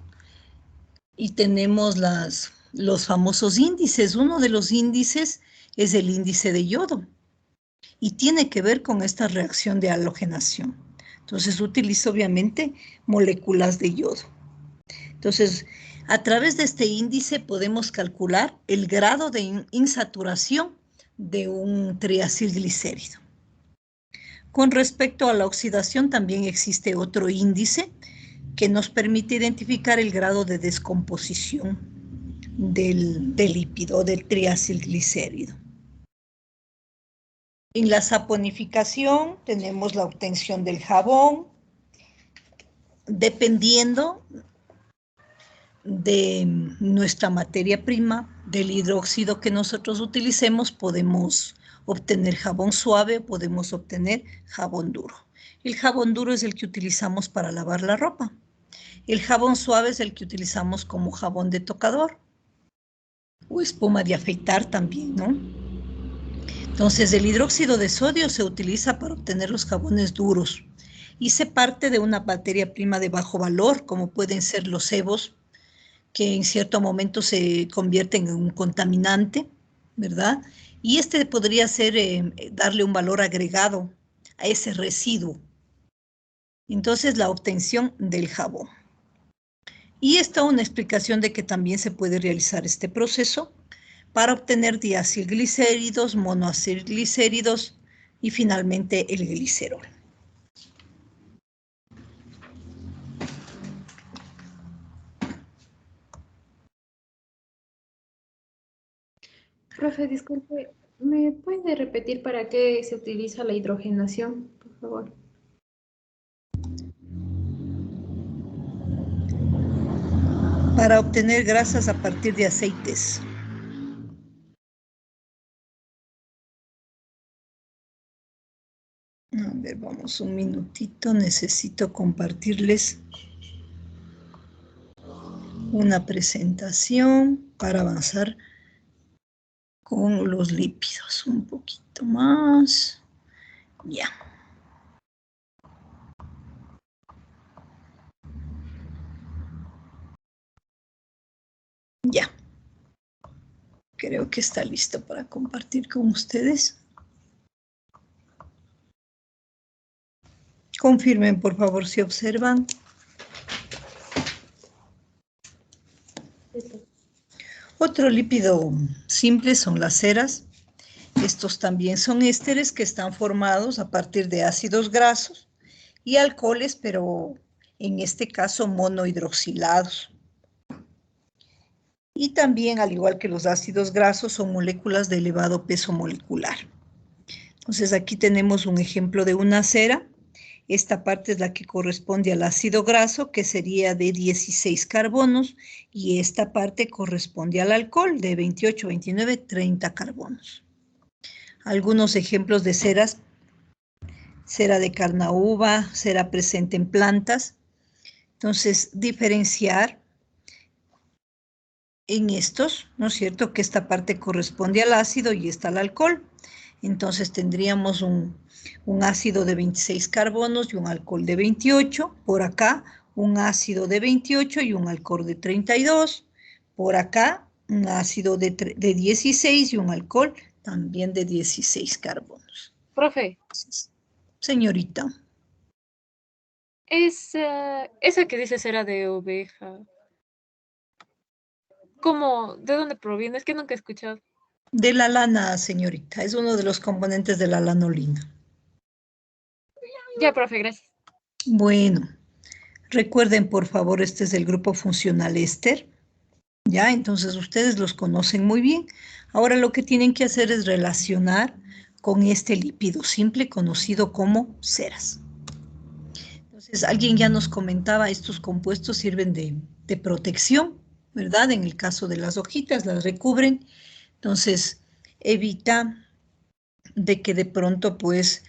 Y tenemos los famosos índices. Uno de los índices es el índice de yodo. Y tiene que ver con esta reacción de halogenación. Entonces utilizo obviamente moléculas de yodo. Entonces, a través de este índice podemos calcular el grado de insaturación de un triacilglicérido. Con respecto a la oxidación también existe otro índice que nos permite identificar el grado de descomposición del lípido, del triacilglicérido. En la saponificación tenemos la obtención del jabón, dependiendo de nuestra materia prima, del hidróxido que nosotros utilicemos, podemos obtener jabón suave, podemos obtener jabón duro. El jabón duro es el que utilizamos para lavar la ropa. El jabón suave es el que utilizamos como jabón de tocador o espuma de afeitar también, ¿no? Entonces, el hidróxido de sodio se utiliza para obtener los jabones duros y se parte de una materia prima de bajo valor, como pueden ser los sebos, que en cierto momento se convierten en un contaminante, ¿verdad? Y este podría ser darle un valor agregado a ese residuo. Entonces, la obtención del jabón. Y está una explicación de que también se puede realizar este proceso para obtener diacilglicéridos, monoacilglicéridos y finalmente el glicerol. Profe, disculpe, ¿me puede repetir para qué se utiliza la hidrogenación, por favor? Para obtener grasas a partir de aceites. A ver, vamos un minutito. Necesito compartirles una presentación para avanzar con los lípidos. Un poquito más. Ya. Ya. Creo que está listo para compartir con ustedes. Confirmen, por favor, si observan. Otro lípido simple son las ceras. Estos también son ésteres que están formados a partir de ácidos grasos y alcoholes, pero en este caso monohidroxilados. Y también, al igual que los ácidos grasos, son moléculas de elevado peso molecular. Entonces, aquí tenemos un ejemplo de una cera. Esta parte es la que corresponde al ácido graso, que sería de 16 carbonos, y esta parte corresponde al alcohol, de 28, 29, 30 carbonos. Algunos ejemplos de ceras: cera de carnaúba, cera presente en plantas. Entonces, diferenciar en estos, ¿no es cierto?, que esta parte corresponde al ácido y esta al alcohol. Entonces tendríamos un ácido de 26 carbonos y un alcohol de 28. Por acá, un ácido de 28 y un alcohol de 32. Por acá, un ácido de 16 y un alcohol también de 16 carbonos. Profe. Señorita. Esa que dice cera de oveja. ¿Cómo? ¿De dónde proviene? Es que nunca he escuchado. De la lana, señorita. Es uno de los componentes de la lanolina. Ya, profe, gracias. Bueno, recuerden, por favor, este es el grupo funcional éster. Ya, entonces ustedes los conocen muy bien. Ahora lo que tienen que hacer es relacionar con este lípido simple conocido como ceras. Entonces, alguien ya nos comentaba, estos compuestos sirven de protección, ¿verdad? En el caso de las hojitas, las recubren. Entonces, evita de que de pronto, pues,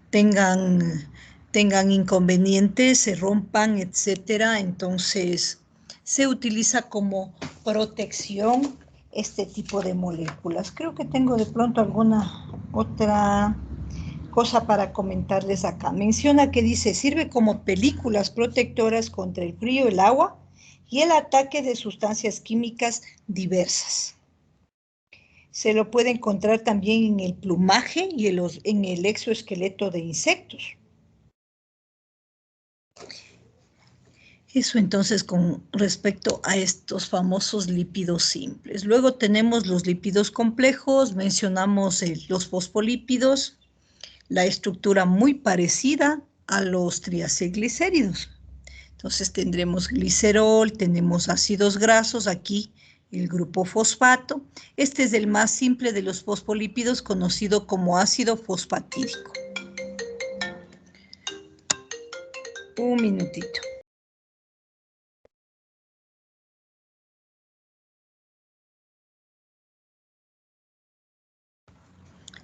tengan inconvenientes, se rompan, etcétera. Entonces, se utiliza como protección este tipo de moléculas. Creo que tengo de pronto alguna otra cosa para comentarles acá. Menciona que dice, sirve como películas protectoras contra el frío, el agua y el ataque de sustancias químicas diversas. Se lo puede encontrar también en el plumaje y en el exoesqueleto de insectos. Eso entonces con respecto a estos famosos lípidos simples. Luego tenemos los lípidos complejos, mencionamos los fosfolípidos, la estructura muy parecida a los triacilglicéridos. Entonces tendremos glicerol, tenemos ácidos grasos, aquí el grupo fosfato. Este es el más simple de los fosfolípidos, conocido como ácido fosfatídico. Un minutito.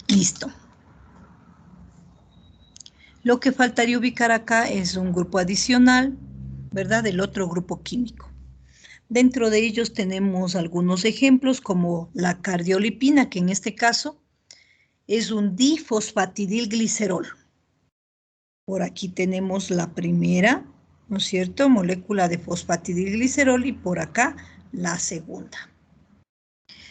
Listo. Lo que faltaría ubicar acá es un grupo adicional, ¿verdad? Del otro grupo químico. Dentro de ellos tenemos algunos ejemplos como la cardiolipina, que en este caso es un difosfatidilglicerol. Por aquí tenemos la primera, ¿no es cierto?, molécula de fosfatidilglicerol y por acá la segunda.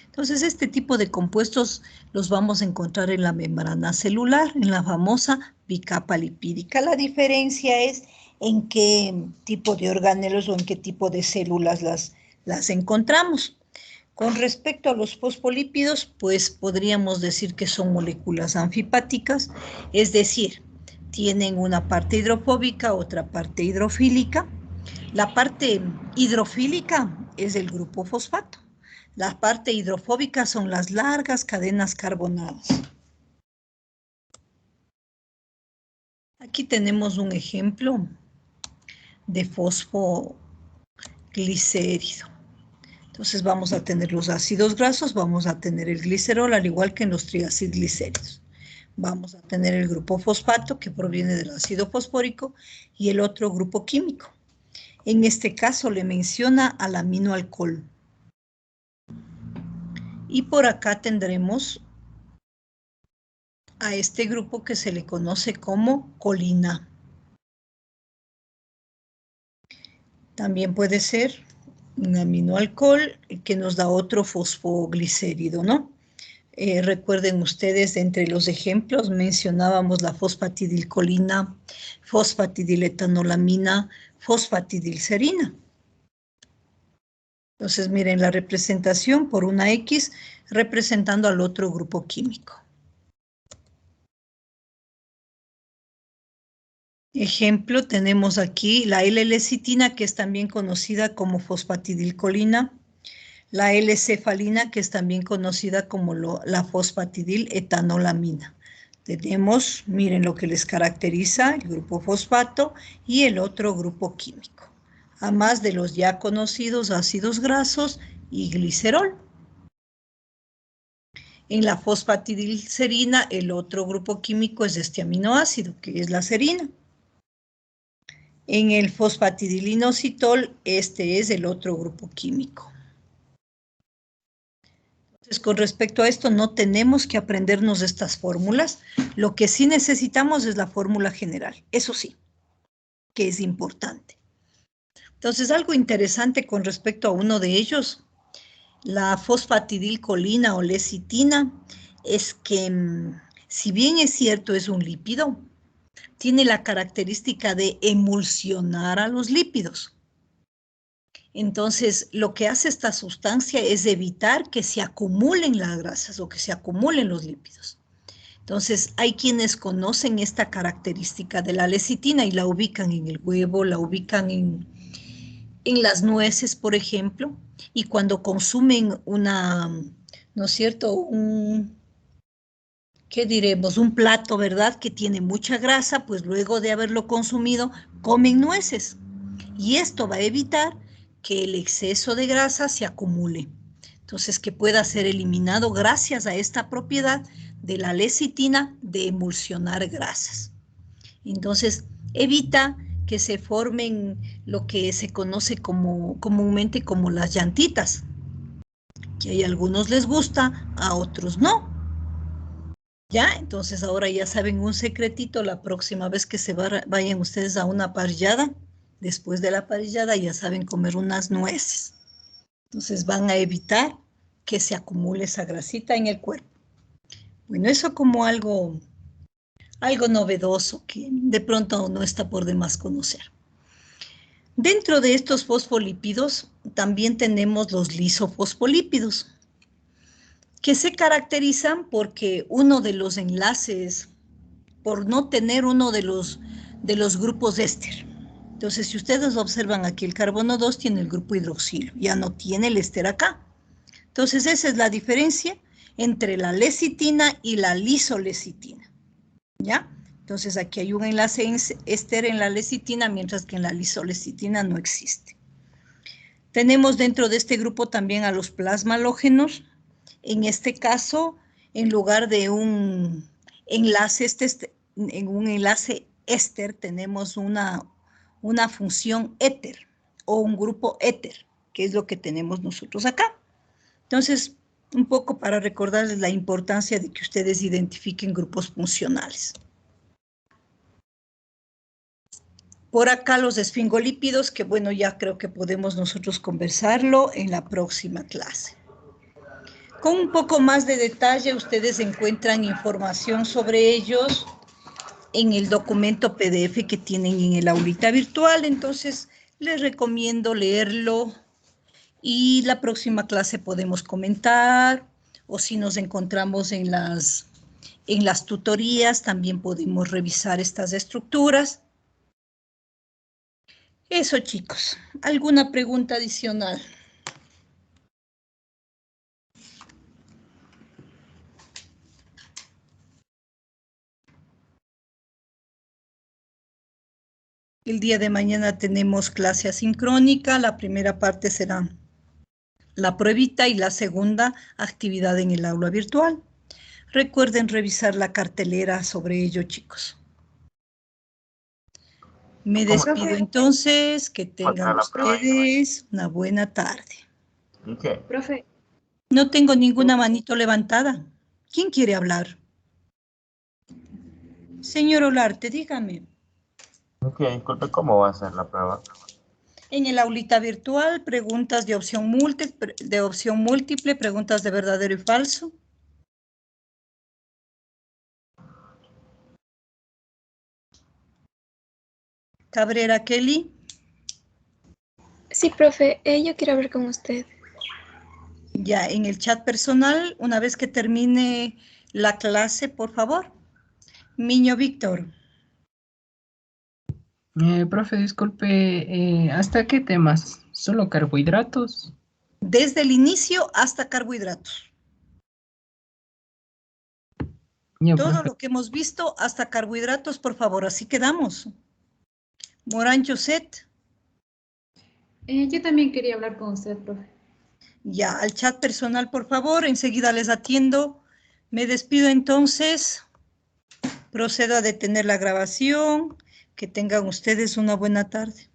Entonces, este tipo de compuestos los vamos a encontrar en la membrana celular, en la famosa bicapa lipídica. La diferencia es en qué tipo de organelos o en qué tipo de células las encontramos. Con respecto a los fosfolípidos, pues podríamos decir que son moléculas anfipáticas, es decir, tienen una parte hidrofóbica, otra parte hidrofílica. La parte hidrofílica es el grupo fosfato. La parte hidrofóbica son las largas cadenas carbonadas. Aquí tenemos un ejemplo de fosfoglicérido. Entonces vamos a tener los ácidos grasos, vamos a tener el glicerol, al igual que en los triacilglicéridos. Vamos a tener el grupo fosfato que proviene del ácido fosfórico y el otro grupo químico. En este caso le menciona al aminoalcohol. Y por acá tendremos a este grupo que se le conoce como colina. También puede ser un aminoalcohol que nos da otro fosfoglicérido, ¿no? Recuerden ustedes, entre los ejemplos mencionábamos la fosfatidilcolina, fosfatidiletonolamina, fosfatidilserina. Entonces, miren la representación por una X representando al otro grupo químico. Ejemplo, tenemos aquí la L-lecitina, que es también conocida como fosfatidilcolina, la L-cefalina, que es también conocida como la fosfatidiletonolamina. Tenemos, miren lo que les caracteriza, el grupo fosfato y el otro grupo químico, además de los ya conocidos ácidos grasos y glicerol. En la fosfatidilserina, el otro grupo químico es este aminoácido, que es la serina. En el fosfatidilinositol, este es el otro grupo químico. Entonces, con respecto a esto, no tenemos que aprendernos estas fórmulas. Lo que sí necesitamos es la fórmula general. Eso sí, que es importante. Entonces, algo interesante con respecto a uno de ellos, la fosfatidilcolina o lecitina, es que, si bien es cierto, es un lípido, tiene la característica de emulsionar a los lípidos. Entonces, lo que hace esta sustancia es evitar que se acumulen las grasas o que se acumulen los lípidos. Entonces, hay quienes conocen esta característica de la lecitina y la ubican en el huevo, la ubican en las nueces, por ejemplo, y cuando consumen una, ¿no es cierto?, ¿qué diremos? Un plato, ¿verdad?, que tiene mucha grasa, pues luego de haberlo consumido, comen nueces. Y esto va a evitar que el exceso de grasa se acumule. Entonces, que pueda ser eliminado gracias a esta propiedad de la lecitina de emulsionar grasas. Entonces, evita que se formen lo que se conoce comúnmente como las llantitas, que a algunos les gusta, a otros no. ¿Ya? Entonces ahora ya saben un secretito, la próxima vez que vayan ustedes a una parrillada, después de la parrillada ya saben comer unas nueces. Entonces van a evitar que se acumule esa grasita en el cuerpo. Bueno, eso como algo novedoso que de pronto no está por demás conocer. Dentro de estos fosfolípidos también tenemos los lisofosfolípidos, que se caracterizan porque uno de los enlaces, por no tener uno de los grupos éster. Entonces, si ustedes observan aquí, el carbono 2 tiene el grupo hidroxilo, ya no tiene el éster acá. Entonces, esa es la diferencia entre la lecitina y la lisolecitina, ¿ya? Entonces, aquí hay un enlace éster en la lecitina, mientras que en la lisolecitina no existe. Tenemos dentro de este grupo también a los plasmalógenos. En este caso, en lugar de un enlace éster, tenemos una función éter o un grupo éter, que es lo que tenemos nosotros acá. Entonces, un poco para recordarles la importancia de que ustedes identifiquen grupos funcionales. Por acá los esfingolípidos, que bueno, ya creo que podemos nosotros conversarlo en la próxima clase. Con un poco más de detalle, ustedes encuentran información sobre ellos en el documento PDF que tienen en el aulita virtual, entonces les recomiendo leerlo y la próxima clase podemos comentar, o si nos encontramos en las tutorías, también podemos revisar estas estructuras. Eso, chicos. ¿Alguna pregunta adicional? El día de mañana tenemos clase asincrónica. La primera parte será la pruebita y la segunda actividad en el aula virtual. Recuerden revisar la cartelera sobre ello, chicos. Me despido entonces, que tengan ustedes una buena tarde. Okay. Profe. No tengo ninguna manito levantada. ¿Quién quiere hablar? Señor Olarte, dígame. Ok, disculpe, ¿cómo va a ser la prueba? En el aulita virtual, preguntas de opción múltiple, preguntas de verdadero y falso. Cabrera Kelly. Sí, profe, yo quiero hablar con usted. Ya, en el chat personal, una vez que termine la clase, por favor. Miño Víctor. Profe, disculpe, ¿hasta qué temas? ¿Solo carbohidratos? Desde el inicio hasta carbohidratos. Todo profe. lo que hemos visto hasta carbohidratos, por favor, así quedamos. Morán Josette. Yo también quería hablar con usted, profe. Ya, al chat personal, por favor, enseguida les atiendo. Me despido entonces. Procedo a detener la grabación. Que tengan ustedes una buena tarde.